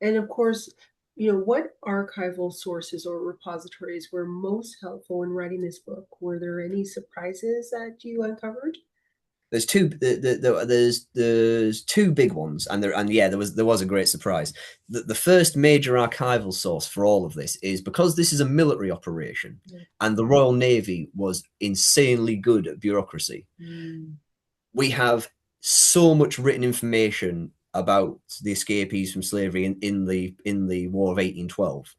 And of course, what archival sources or repositories were most helpful in writing this book? Were there any surprises that you uncovered? There's two. There's two big ones, and there was a great surprise. The first major archival source for all of this is because this is a military operation, and the Royal Navy was insanely good at bureaucracy. We have so much written information about the escapees from slavery in the War of 1812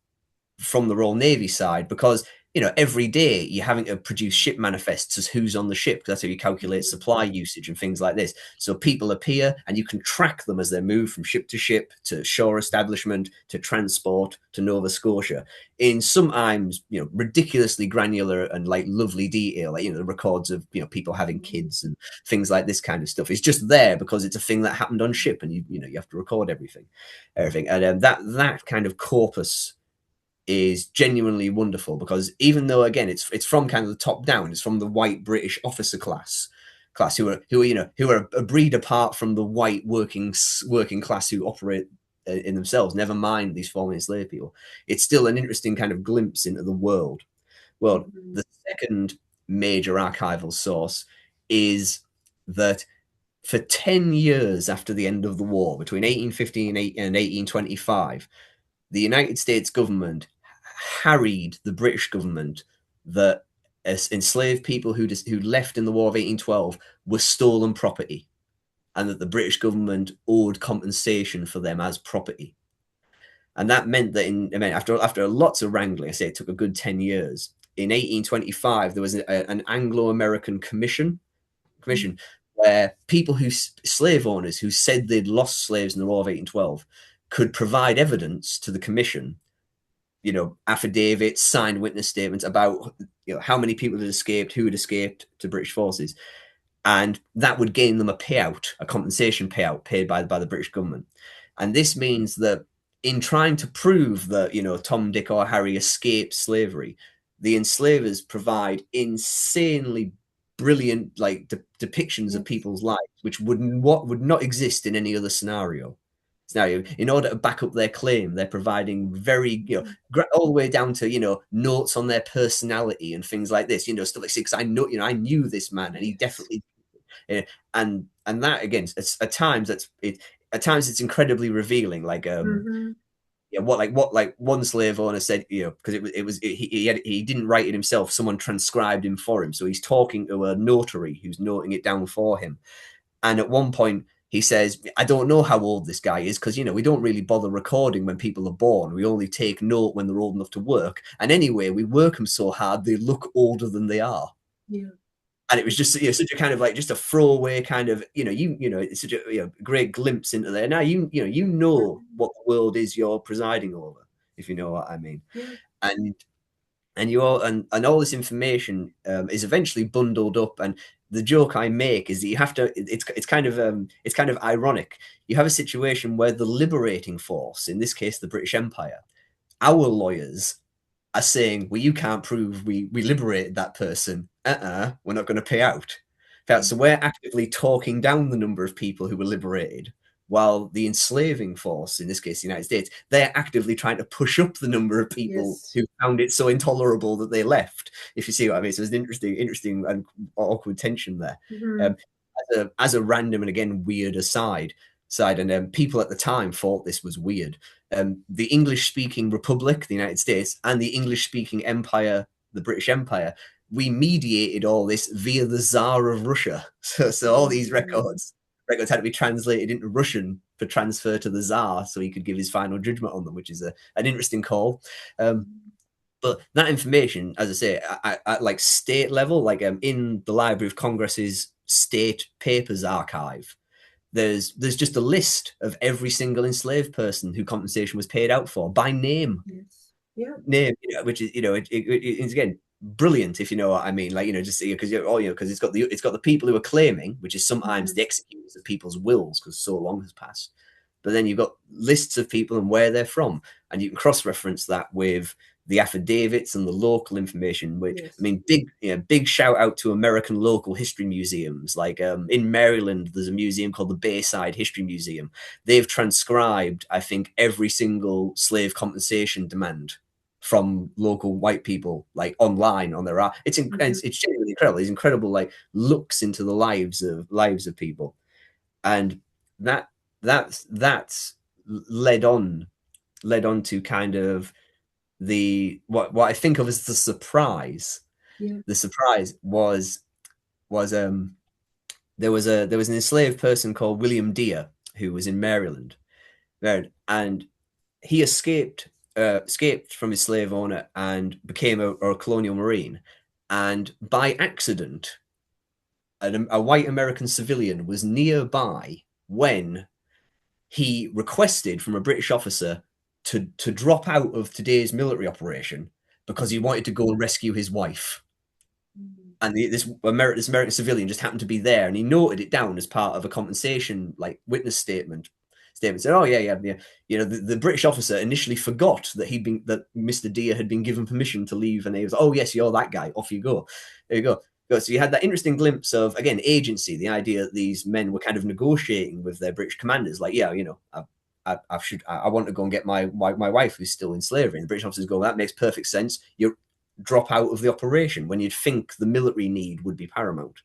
from the Royal Navy side, because every day you're having to produce ship manifests as who's on the ship, because that's how you calculate supply usage and things like this. So people appear and you can track them as they move from ship to shore establishment to transport to Nova Scotia in sometimes ridiculously granular and like lovely detail, like the records of people having kids and things like this kind of stuff. It's just there because it's a thing that happened on ship, and you have to record everything. And that kind of corpus is genuinely wonderful, because even though again it's from kind of the top down, it's from the white British officer class who are a breed apart from the white working class who operate in themselves, never mind these formerly enslaved people. It's still an interesting kind of glimpse into the world. Well, the second major archival source is that for 10 years after the end of the war, between 1815 and 1825, the United States government harried the British government that enslaved people who left in the War of 1812 were stolen property, and that the British government owed compensation for them as property. And that meant that after lots of wrangling, I say it took a good 10 years. In 1825, there was an Anglo-American commission where slave owners who said they'd lost slaves in the War of 1812 could provide evidence to the commission, affidavits, signed witness statements about how many people had escaped, who had escaped to British forces, and that would gain them a compensation payout paid by the British government. And this means that in trying to prove that Tom, Dick, or Harry escaped slavery, the enslavers provide insanely brilliant depictions of people's lives, which would not exist in any other scenario. In order to back up their claim, they're providing very, all the way down to, notes on their personality and things like this, stuff like, because I knew this man, and he definitely, and that again, at times it's incredibly revealing. Like, what one slave owner said, because he didn't write it himself, someone transcribed him for him, so he's talking to a notary who's noting it down for him, and at one point, he says, I don't know how old this guy is, because, we don't really bother recording when people are born. We only take note when they're old enough to work. And anyway, we work them so hard, they look older than they are. Yeah. And it was just such a kind of just a throwaway kind of, it's such a great glimpse into there. Now, you know what the world is you're presiding over, if you know what I mean. Yeah. And all this information is eventually bundled up. And the joke I make is that you have to. It's kind of ironic. You have a situation where the liberating force, in this case the British Empire, our lawyers are saying, "Well, you can't prove we liberated that person. We're not going to pay out." So we're actively talking down the number of people who were liberated, while the enslaving force, in this case the United States, they're actively trying to push up the number of people who found it so intolerable that they left, if you see what I mean. So there's an interesting and awkward tension there. as a random and again weird aside, and people at the time thought this was weird. The English-speaking Republic, the United States, and the English-speaking Empire, the British Empire, we mediated all this via the Tsar of Russia. So all these records had to be translated into Russian for transfer to the Tsar, so he could give his final judgment on them, which is an interesting call. But that information, as I say, at like state level, like in the Library of Congress's State Papers Archive, there's just a list of every single enslaved person who compensation was paid out for by name. Yes. Yeah. Name, which is it's again brilliant, if you know what I mean. Like, just because because it's got the people who are claiming, which is sometimes the executors of people's wills, because so long has passed. But then you've got lists of people and where they're from, and you can cross-reference that with the affidavits and the local information. Which I mean, big shout out to American local history museums. Like in Maryland, there's a museum called the Bayside History Museum. They've transcribed, I think, every single slave compensation demand from local white people, like online on their art. It's genuinely incredible. These incredible like looks into the lives of people, and that's led on to kind of the what I think of as the surprise. The surprise was there was an enslaved person called William Dear who was in Maryland, and he escaped from his slave owner and became a colonial marine, and by accident a white American civilian was nearby when he requested from a British officer to drop out of today's military operation because he wanted to go and rescue his wife. And this American civilian just happened to be there, and he noted it down as part of a compensation like witness statement. Said, "Oh yeah. The British officer initially forgot that Mr. Dear had been given permission to leave, and he was, oh yes, you're that guy. Off you go. There you go." So you had that interesting glimpse of, again, agency, the idea that these men were kind of negotiating with their British commanders, like, I want to go and get my wife who's still in slavery. And the British officers go, that makes perfect sense. You drop out of the operation when you'd think the military need would be paramount.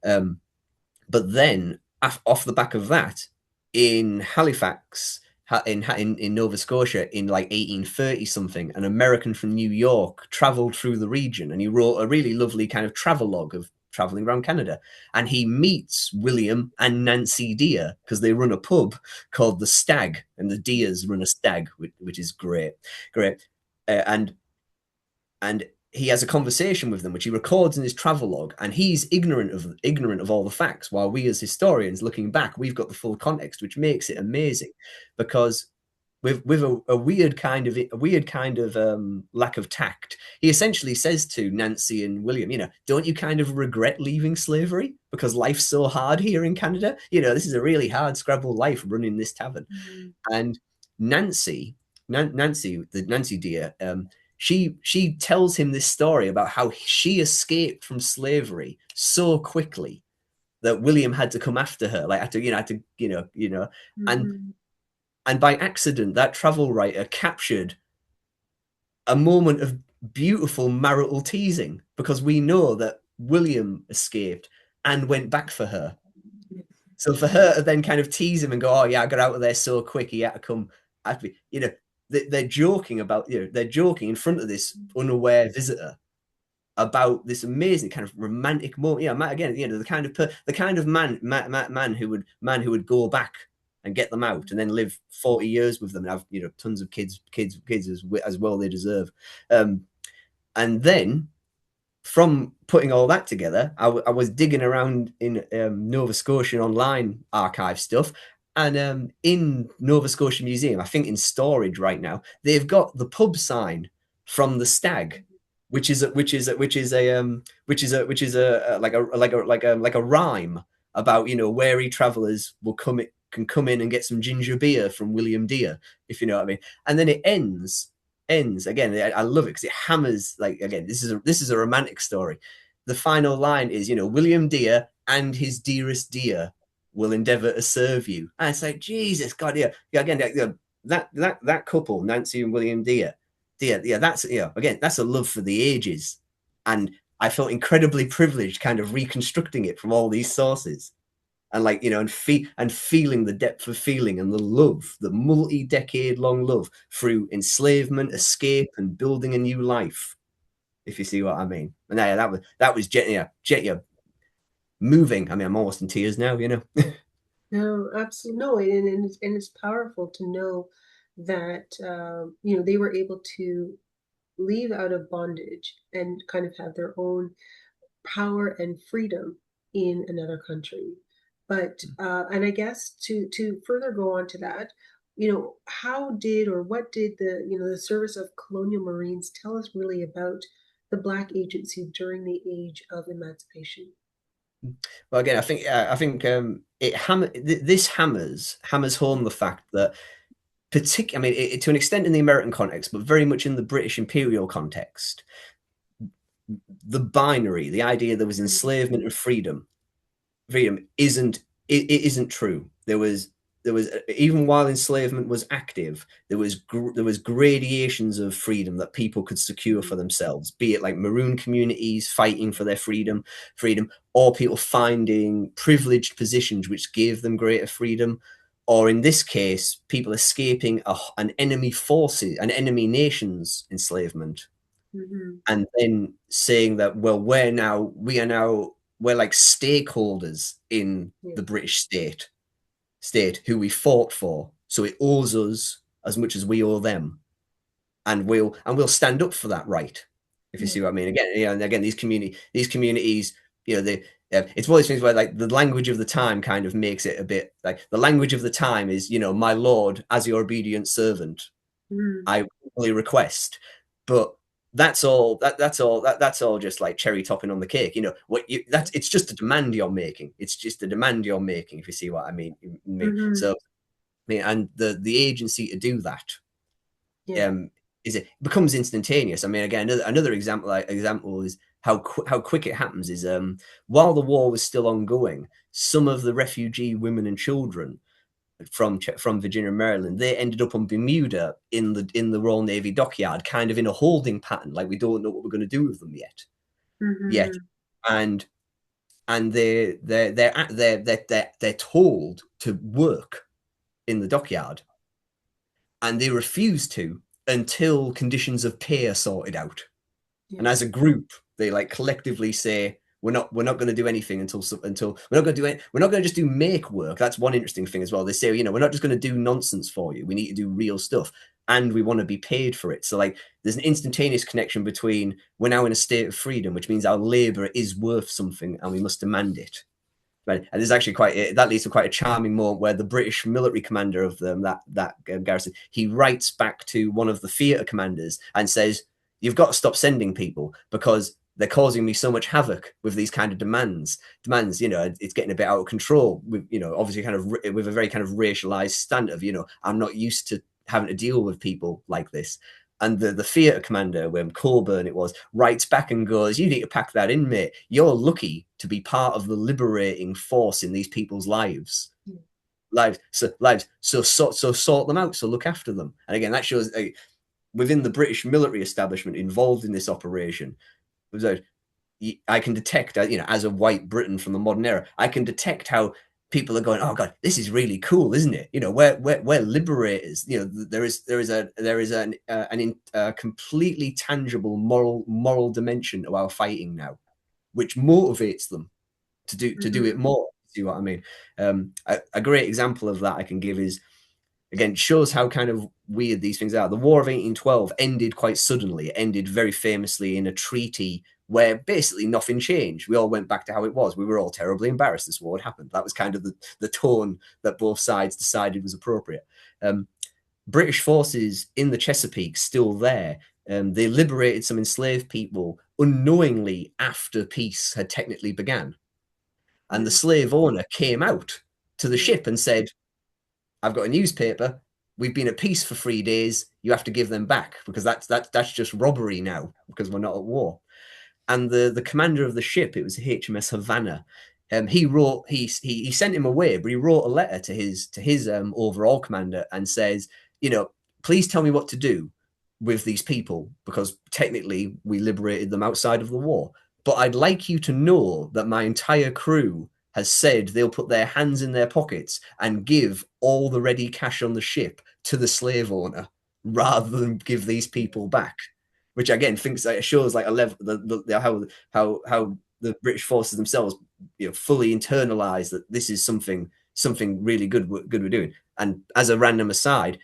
But then, off the back of that, in Halifax, in Nova Scotia, in like 1830 something, an American from New York traveled through the region, and he wrote a really lovely kind of travelogue of traveling around Canada. And he meets William and Nancy Dear because they run a pub called the Stag, and the Dears run a stag, which is great. And he has a conversation with them, which he records in his travelogue, and he's ignorant of all the facts, while we as historians looking back, we've got the full context, which makes it amazing, because with a weird kind of lack of tact, he essentially says to Nancy and William, don't you kind of regret leaving slavery because life's so hard here in Canada? This is a really hard scrabble life running this tavern. And Nancy Dear, she tells him this story about how she escaped from slavery so quickly that William had to come after her, and by accident, that travel writer captured a moment of beautiful marital teasing, because we know that William escaped and went back for her. So for her to then kind of tease him and go, oh yeah, I got out of there so quick, he had to come at me, they're joking about, they're joking in front of this unaware visitor about this amazing kind of romantic moment. Again, the kind of man who would go back and get them out and then live 40 years with them and have, tons of kids as well they deserve. And then from putting all that together, I was digging around in Nova Scotian online archive stuff. And in Nova Scotia Museum, I think in storage right now, they've got the pub sign from the Stag, which is a rhyme about wary travelers can come in and get some ginger beer from William Dear, if you know what I mean. And then it ends again. I love it because it hammers, like, again, this is a romantic story. The final line is, William Dear and his dearest Dear will endeavor to serve you. And it's like, Jesus God, again, that couple, Nancy and William Dear, that's again, that's a love for the ages. And I felt incredibly privileged kind of reconstructing it from all these sources. and like, you know, and feeling the depth of feeling and the love, the multi-decade long love through enslavement, escape, and building a new life. If you see what I mean. And yeah, that was moving. I mean, I'm almost in tears now, you know. No, absolutely no, and it's powerful to know that you know, they were able to leave out of bondage and kind of have their own power and freedom in another country. But and I guess to further go on to that, you know, how did or what did the, you know, the service of colonial marines tell us really about the Black agency during the age of emancipation? Well, again, I think this hammers home the fact that I mean, to an extent in the American context, but very much in the British imperial context, the binary, the idea there was Mhm. enslavement and freedom it isn't true. There was even while enslavement was active, there was gradations of freedom that people could secure for Mhm. themselves, be it like maroon communities fighting for their freedom, or people finding privileged positions which gave them greater freedom, or in this case, people escaping an an enemy nation's enslavement, Mhm. and then saying that, well, we're like stakeholders in Yeah. the British state who we fought for, so it owes us as much as we owe them, and we'll stand up for that right, if you Yeah. see what I mean. Again, you know, and again, these communities, you know, they it's one of those things where like the language of the time kind of makes it a bit like the language of the time is, you know, my lord, as your obedient servant, Mhm. I humbly request. But that's all just like cherry topping on the cake. You know what you Yeah. that's it's just a demand you're making. It's just a demand you're making, if you see what I mean. Mhm. So I mean, and the agency to do that Yeah. um it becomes instantaneous. I mean, again, another example is how quick it happens is while the war was still ongoing, some of the refugee women and children from Virginia and Maryland, they ended up on Bermuda in the Royal Navy dockyard, kind of in a holding pattern, like we don't know what we're going to do with them yet, Mhm. and they're told to work in the dockyard, and they refuse to until conditions of pay are sorted out. And Yeah. as a group, they like collectively say, we're not going to do anything until we're not going to do it. We're not going to just do make work. That's one interesting thing as well. They say, you know, we're not just going to do nonsense for you. We need to do real stuff, and we want to be paid for it. So like, there's an instantaneous connection between we're now in a state of freedom, which means our labor is worth something, and we must demand it. Right. And there's actually that leads to quite a charming moment where the British military commander of that garrison, he writes back to one of the theatre commanders and says, "You've got to stop sending people because they're causing me so much havoc with these kind of demands. You know, it's getting a bit out of control. With, you know, obviously kind of with a very kind of racialized standard of, you know, I'm not used to having to deal with people like this." And the theatre commander, when Colburn it was, writes back and goes, "You need to pack that in, mate. You're lucky to be part of the liberating force in these people's lives. Yeah. So sort them out. So look after them." And again, that shows within the British military establishment involved in this operation, I can detect, you know, as a white Briton from the modern era, I can detect how people are going, "Oh God, this is really cool, isn't it? You know, we're liberators. You know, there is a completely tangible moral dimension to our fighting now, which motivates them to do it Mhm. more." See what I mean? A great example of that I can give is, again, shows how kind of weird these things are. The War of 1812 ended quite suddenly. It ended very famously in a treaty where basically nothing changed. We all went back to how it was. We were all terribly embarrassed this war had happened. That was kind of the tone that both sides decided was appropriate. Um, British forces in the Chesapeake still there. They liberated some enslaved people unknowingly after peace had technically began. And the Yeah. slave owner came out to the Yeah. ship and said, "I've got a newspaper. We've been at peace for 3 days. You have to give them back because that's just robbery now because we're not at war." And the commander of the ship, it was HMS Havana. He sent him away, but he wrote a letter to his overall commander and says, you know, "Please tell me what to do with these people because technically we liberated them outside of the war. But I'd like you to know that my entire crew has said they'll put their hands in their pockets and give all the ready cash on the ship to the slave owner rather than give these people back, which again thinks that it shows like a level how the British forces themselves, fully internalize that this is something really good we're doing. And as a random aside,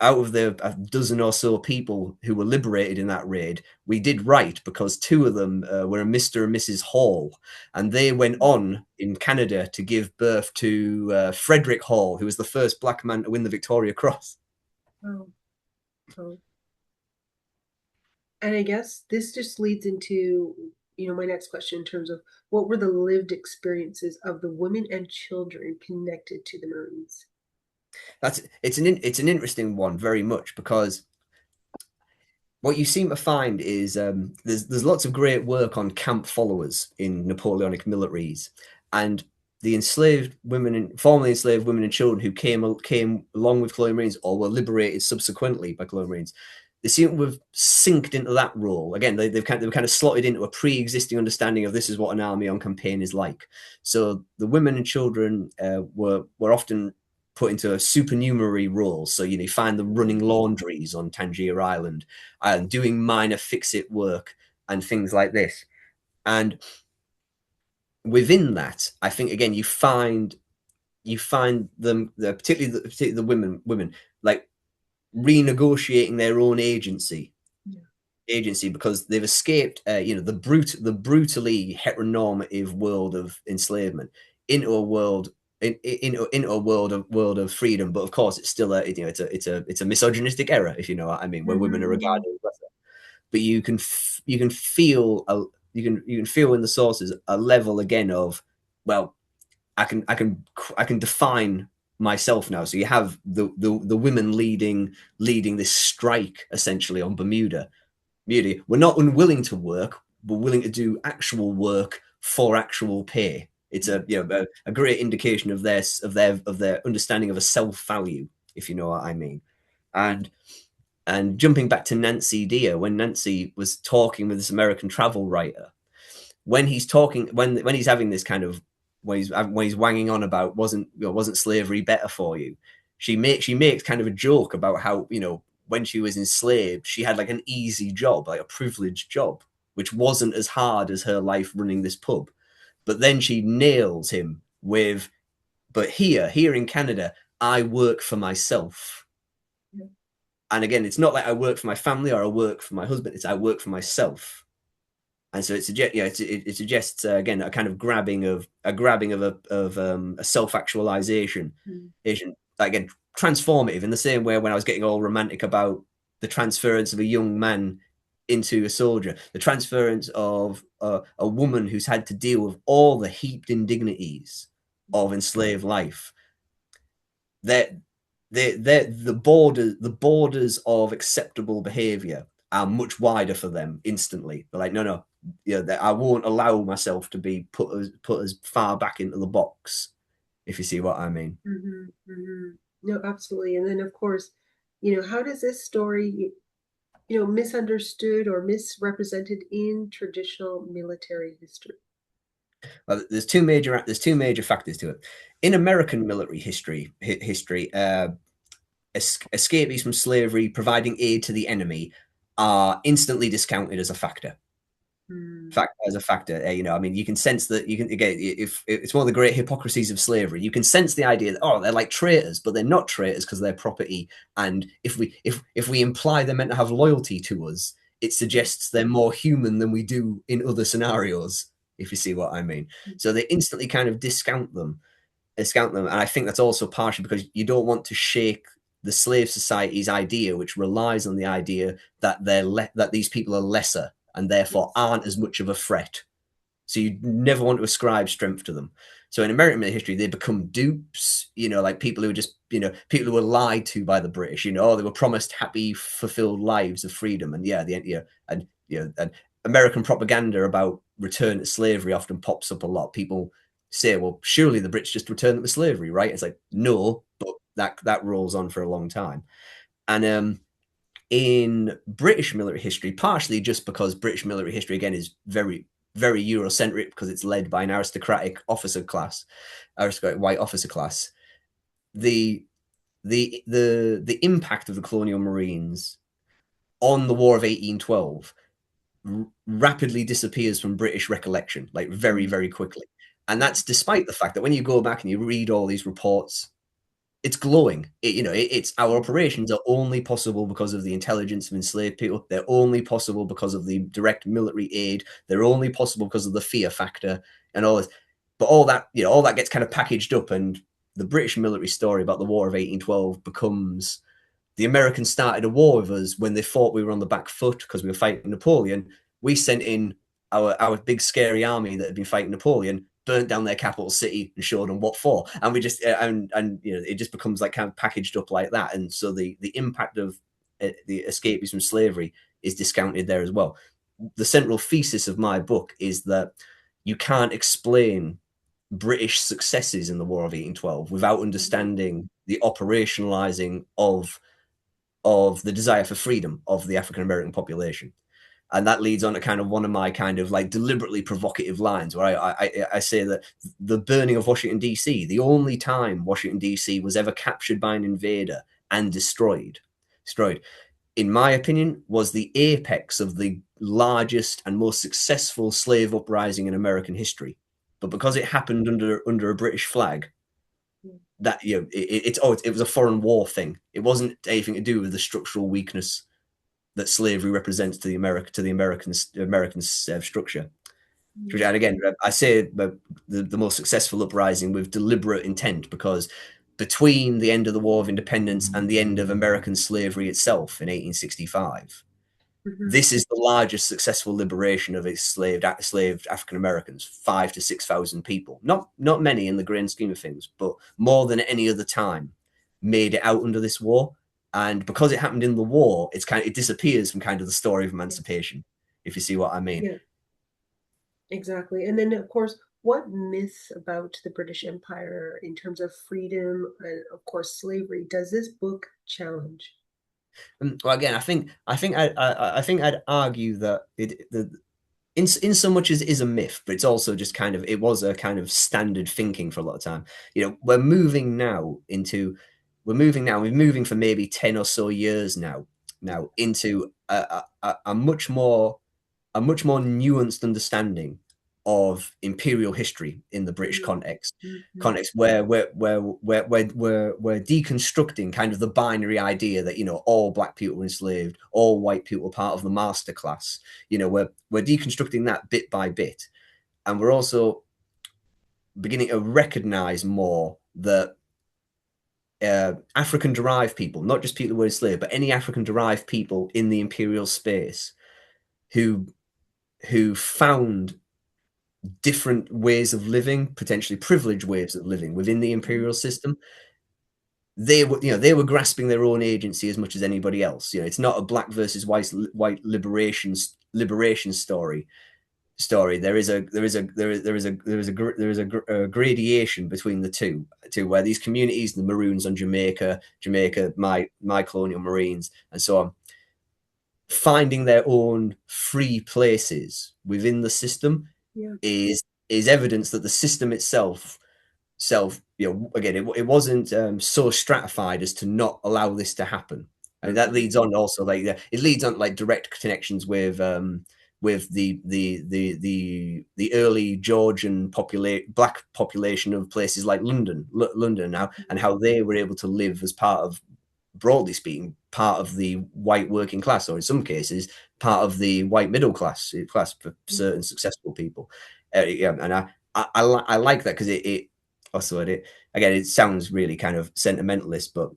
out of the a dozen or so people who were liberated in that raid, we did right because two of them were a Mr. and Mrs. Hall, and they went on in Canada to give birth to Frederick Hall, who was the first black man to win the Victoria Cross. Oh. Oh. And I guess this just leads into, my next question in terms of what were the lived experiences of the women and children connected to the Marines? It's an interesting one very much, because what you seem to find is there's lots of great work on camp followers in Napoleonic militaries, and the formerly enslaved women and children who came along with Colonial Marines or were liberated subsequently by Colonial Marines, they seem to have synced into that role. Again, they were kind of slotted into a pre-existing understanding of this is what an army on campaign is like. So the women and children were often put into a supernumerary roles. So you find them running laundries on Tangier Island and doing minor fix-it work and things like this. And within that, I think again you find them, particularly the women, like renegotiating their own agency, because they've escaped the brutally heteronormative world of enslavement into a world of freedom. But of course it's still it's a misogynistic era, if you know what I mean, where women are regarded as lesser. But you can feel in the sources a level again of, well, I can define myself now. So you have the women leading this strike essentially on Bermuda. We're not unwilling to work. We're willing to do actual work for actual pay. It's a great indication of their understanding of a self value, if you know what I mean. And jumping back to Nancy Deer, when Nancy was talking with this American travel writer, when he's having this kind of, when he's wanging on about wasn't slavery better for you, she makes kind of a joke about how when she was enslaved she had like an easy job, like a privileged job, which wasn't as hard as her life running this pub. But then she nails him with, but here in Canada I work for myself. Yeah. And again, it's not like I work for my family or I work for my husband, it's I work for myself. And so it suggests again a kind of grabbing of a self-actualization, again transformative, in the same way when I was getting all romantic about the transference of a young man into a soldier, the transference of a woman who's had to deal with all the heaped indignities of enslaved life. The borders of acceptable behavior are much wider for them instantly. They're like, no, I won't allow myself to be put as far back into the box, if you see what I mean. Mm-hmm, mm-hmm. No, absolutely. And then of course, how does this story, misunderstood or misrepresented in traditional military history? Well, there's two major factors to it. In American military history, escapees from slavery providing aid to the enemy are instantly discounted as a factor. I mean, you can sense that again, if it's one of the great hypocrisies of slavery, you can sense the idea that they're like traitors, but they're not traitors because they're property. And if we imply they're meant to have loyalty to us, it suggests they're more human than we do in other scenarios, if you see what I mean. So they instantly kind of discount them. And I think that's also partially because you don't want to shake the slave society's idea, which relies on the idea that that these people are lesser and therefore aren't as much of a threat. So you never want to ascribe strength to them. So in American military history, they become dupes, like people who just, people who were lied to by the British, they were promised happy, fulfilled lives of freedom. And and American propaganda about return to slavery often pops up a lot. People say, well, surely the British just returned them to slavery, right? It's like, no, but that rolls on for a long time. And in British military history, partially just because British military history, again, is very, very Eurocentric because it's led by an aristocratic white officer class. The impact of the colonial marines on the War of 1812 rapidly disappears from British recollection, like very, very quickly. And that's despite the fact that when you go back and you read all these reports, it's glowing. It's our operations are only possible because of the intelligence of enslaved people. They're only possible because of the direct military aid. They're only possible because of the fear factor and all this. But all that gets kind of packaged up, and the British military story about the War of 1812 becomes the Americans started a war with us when they thought we were on the back foot because we were fighting Napoleon. We sent in our big scary army that had been fighting Napoleon, burnt down their capital city, and showed them what for. And we just it just becomes like kind of packaged up like that. And so the impact of the escapees from slavery is discounted there as well. The central thesis of my book is that you can't explain British successes in the War of 1812 without understanding the operationalizing of the desire for freedom of the African American population. And that leads on to kind of one of my kind of like deliberately provocative lines where I say that the burning of Washington, D.C., the only time Washington, D.C. was ever captured by an invader and destroyed, in my opinion, was the apex of the largest and most successful slave uprising in American history. But because it happened under a British flag, that it was a foreign war thing. It wasn't anything to do with the structural weakness that slavery represents to the American structure. And again, I say the most successful uprising with deliberate intent, because between the end of the War of Independence and the end of American slavery itself in 1865, this is the largest successful liberation of enslaved African Americans, 5,000 to 6,000 people. Not many in the grand scheme of things, but more than any other time made it out under this war. And because it happened in the war, it disappears from kind of the story of emancipation, if you see what I mean. Yeah, exactly. And then, of course, what myths about the British Empire in terms of freedom and, of course, slavery does this book challenge? Well, again, I think I'd argue that in so much as it is a myth, but it's also just it was a kind of standard thinking for a lot of time. We're moving for maybe 10 or so years now into a much more nuanced understanding of imperial history in the British context where we're deconstructing kind of the binary idea that all black people were enslaved, all white people were part of the master class. We're deconstructing that bit by bit, and we're also beginning to recognize more that African derived people, not just people who were enslaved, but any African derived people in the imperial space who found different ways of living, potentially privileged ways of living within the imperial system, they were grasping their own agency as much as anybody else. It's not a black versus white liberation story. There is a gradation between the two, where these communities, the Maroons on Jamaica, my Colonial Marines, and so on, finding their own free places within the system is evidence that the system itself, again, it wasn't so stratified as to not allow this to happen. And that leads on also it leads on like direct connections with the early Georgian black population of places like London now, and how they were able to live as part of, broadly speaking, part of the white working class, or in some cases part of the white middle class for certain successful people. And I like that, because it again, it sounds really kind of sentimentalist, but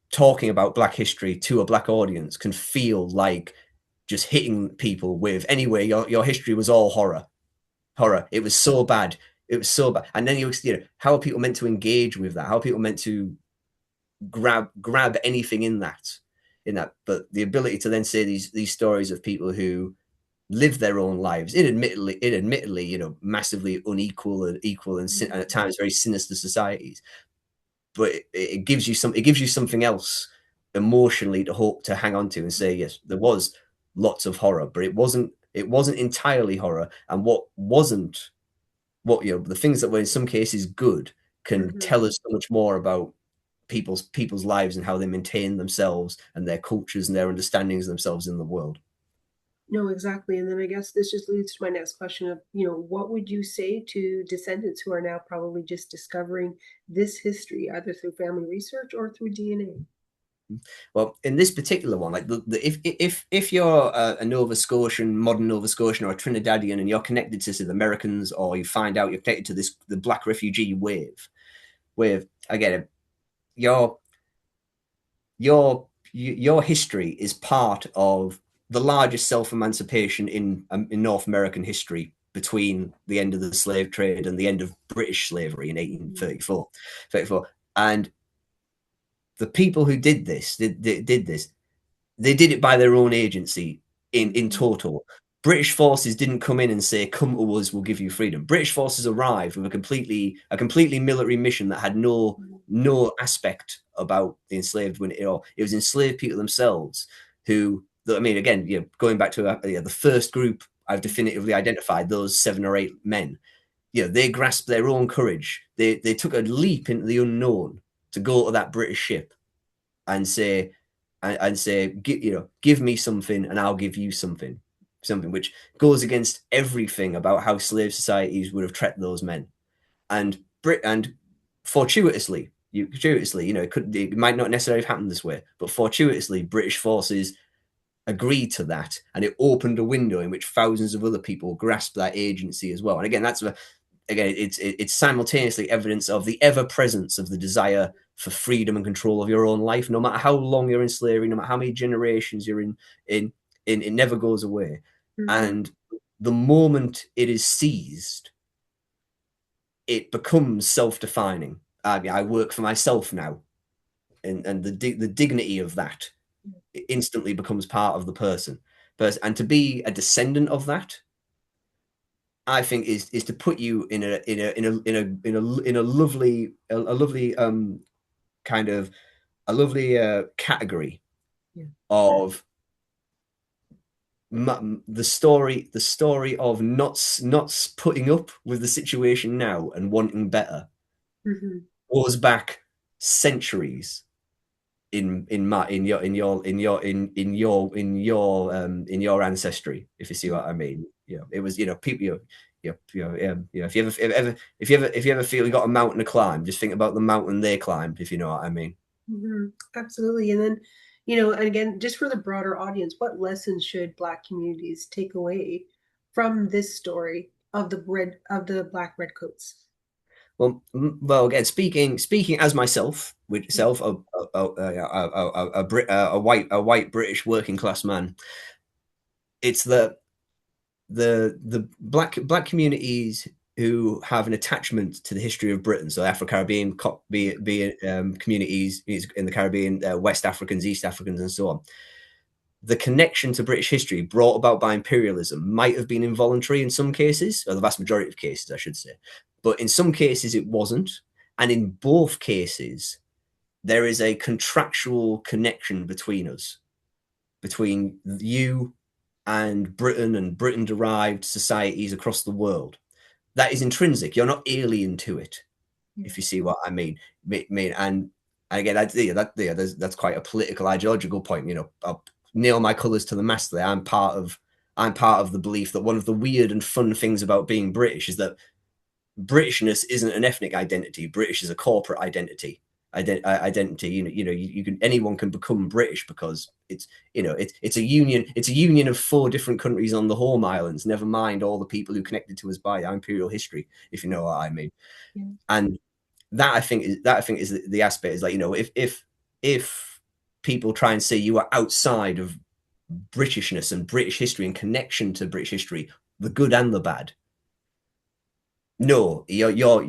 talking about black history to a black audience can feel like just hitting people with, anyway, your history was all horror. It was so bad. And then how are people meant to engage with that? How are people meant to grab anything in that? But the ability to then say these stories of people who live their own lives in admittedly massively unequal and at times very sinister societies, but it gives you something else emotionally to hope to hang on to and say, yes, there was lots of horror, but it wasn't It wasn't entirely horror, and what wasn't, what the things that were in some cases good can Mm-hmm. tell us so much more about people's lives and how they maintain themselves and their cultures and their understandings of themselves in the world. No, exactly. And then I guess this just leads to my next question of, what would you say to descendants who are now probably just discovering this history, either through family research or through DNA? Well, in this particular one, like if you're a Nova Scotian, modern Nova Scotian, or a Trinidadian, and you're connected to the Americans, or you find out you're connected to the Black refugee wave again, your your history is part of the largest self-emancipation in North American history between the end of the slave trade and the end of British slavery in 1834. And the people who did this they did it by their own agency in total. British forces didn't come in and say, "Come to us, we'll give you freedom." British forces arrived with a completely military mission that had no aspect about the enslaved when it was enslaved people themselves who, I mean, again, going back to the first group I've definitively identified, those 7 or 8 men, they grasped their own courage. They took a leap into the unknown to go to that British ship and say, give me something and I'll give you something, which goes against everything about how slave societies would have treated those men. And fortuitously, it might not necessarily have happened this way, but fortuitously, British forces agreed to that, and it opened a window in which thousands of other people grasped that agency as well. And again, it's simultaneously evidence of the ever presence of the desire for freedom and control of your own life, no matter how long you're in slavery, no matter how many generations you're in, it never goes away. Mm-hmm. And the moment it is seized, it becomes self-defining. I work for myself now, and the dignity of that instantly becomes part of the person. And to be a descendant of that, I think is to put you in a lovely kind of a lovely category Yeah. of the story of not putting up with the situation now and wanting better Mm-hmm. goes back centuries in your ancestry, if you see what I mean. It was people. If you ever feel you got a mountain to climb, just think about the mountain they climbed, if you know what I mean. Mm-hmm. Absolutely. And then, and again, just for the broader audience, what lessons should Black communities take away from this story of the Black Redcoats? Well, again, speaking as myself, which self a white British working class man, it's the black communities who have an attachment to the history of Britain, so Afro-Caribbean communities in the Caribbean, West Africans, East Africans, and so on. The connection to British history brought about by imperialism might have been involuntary in some cases, or the vast majority of cases, I should say. But in some cases, it wasn't. And in both cases, there is a contractual connection between us, between you and Britain-derived societies across the world. That is intrinsic. You're not alien to it, if you see what I mean. And again, that's quite a political, ideological point. I'll nail my colours to the mast there. I'm part of the belief that one of the weird and fun things about being British is that Britishness isn't an ethnic identity. British is a corporate identity. Identity. Anyone can become British because it's a union. It's a union of 4 different countries on the home islands. Never mind all the people who connected to us by our imperial history, if you know what I mean. Yeah. And that I think is the aspect is like, if people try and say you are outside of Britishness and British history and connection to British history, the good and the bad. No, your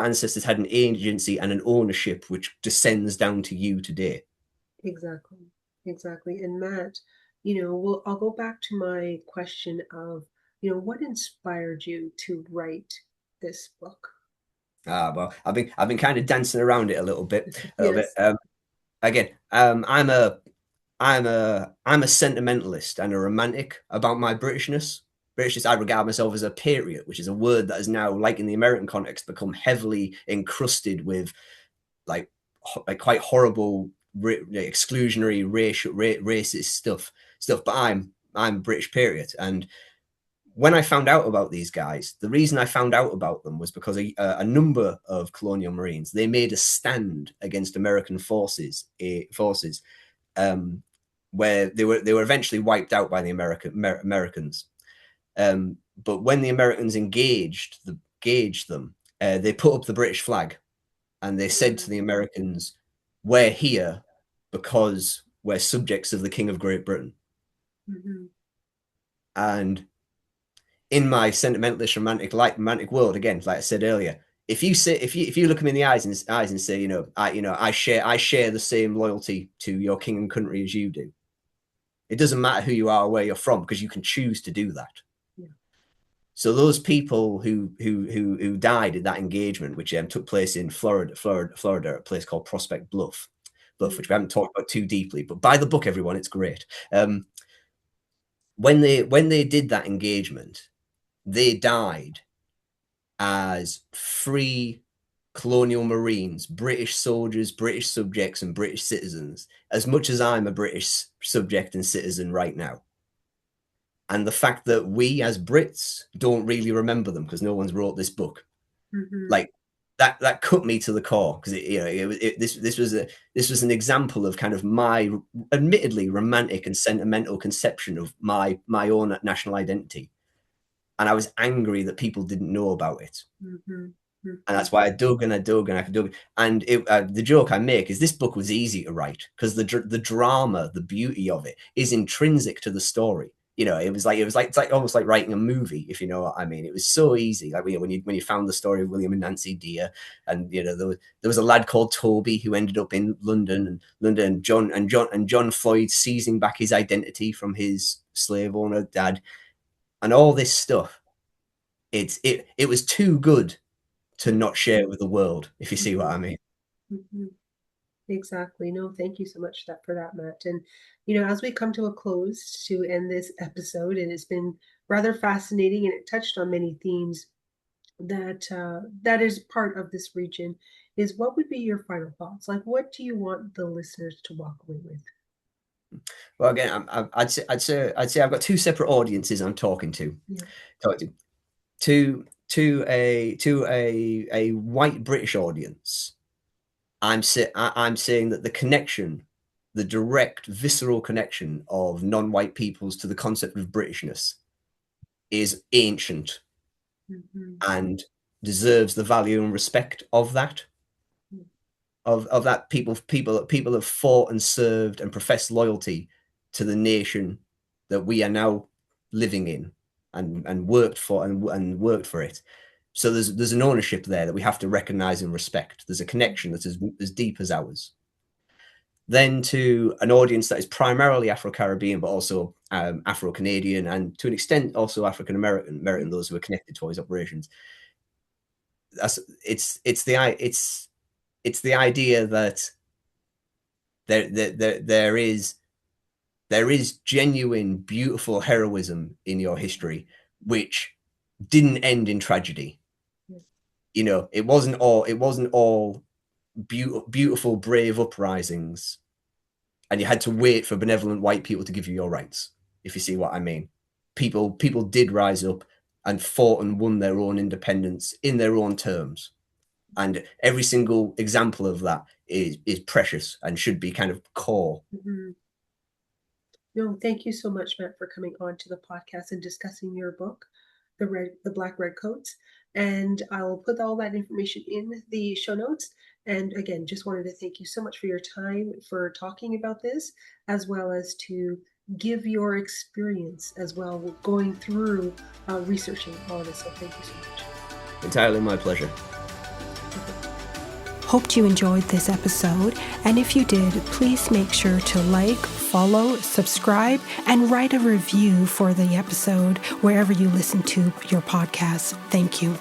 ancestors had an agency and an ownership which descends down to you today. Exactly. And Matt, I'll go back to my question of, what inspired you to write this book? Well, I've been kind of dancing around it a little bit. Yes. Again, I'm a sentimentalist and a romantic about my Britishness. I regard myself as a patriot, which is a word that has now, like in the American context, become heavily encrusted with like quite horrible exclusionary racist stuff. But I'm a British patriot, and when I found out about these guys, the reason I found out about them was because a number of colonial Marines, they made a stand against American forces, where they were eventually wiped out by the Americans. But when the Americans engaged them, they put up the British flag, and they said to the Americans, "We're here because we're subjects of the King of Great Britain." Mm-hmm. And in my sentimentalist romantic world, again, like I said earlier, if you look them in the eyes and say, I share the same loyalty to your king and country as you do. It doesn't matter who you are or where you're from, because you can choose to do that. Yeah. So those people who died in that engagement, which took place in Florida, a place called Prospect Bluff, which we haven't talked about too deeply, but buy the book, everyone, it's great. When they did that engagement, they died as free colonial Marines, British soldiers, British subjects, and British citizens, as much as I'm a British subject and citizen right now. And the fact that we as Brits don't really remember them because no one's wrote this book, like that cut me to the core, because this was an example of kind of my admittedly romantic and sentimental conception of my own national identity. And I was angry that people didn't know about it. And that's why I dug. And the joke I make is this book was easy to write because the drama, the beauty of it is intrinsic to the story. It's almost like writing a movie, if you know what I mean. It was so easy. Like when you found the story of William and Nancy Dear, and there was a lad called Toby who ended up in London, and John Floyd seizing back his identity from his slave owner dad. And all this stuff, it was too good to not share with the world, if you see what I mean. Exactly. No, thank you so much for that, Matt. And, as we come to a close to end this episode, and it's been rather fascinating, and it touched on many themes that is part of this region, is what would be your final thoughts? Like, what do you want the listeners to walk away with? Well, again, I'd say I've got two separate audiences I'm talking to. To a white British audience, I'm saying that the connection, the direct visceral connection of non-white peoples to the concept of Britishness is ancient and deserves the value and respect of that. Of that people have fought and served and professed loyalty to the nation that we are now living in, and worked for it. So there's an ownership there that we have to recognize and respect. There's a connection that's as deep as ours. Then to an audience that is primarily Afro-Caribbean, but also Afro-Canadian, and to an extent also African-American, those who are connected to all these operations. It's the idea that there is genuine, beautiful heroism in your history, which didn't end in tragedy. It wasn't all beautiful, brave uprisings, and you had to wait for benevolent white people to give you your rights, if you see what I mean. People did rise up and fought and won their own independence in their own terms. And every single example of that is precious and should be kind of core. No, thank you so much, Matt, for coming on to the podcast and discussing your book, The Black Redcoats. And I'll put all that information in the show notes. And again, just wanted to thank you so much for your time for talking about this, as well as to give your experience as well going through researching all this. So thank you so much. Entirely my pleasure. Hoped you enjoyed this episode, and if you did, please make sure to like, follow, subscribe, and write a review for the episode wherever you listen to your podcast. Thank you.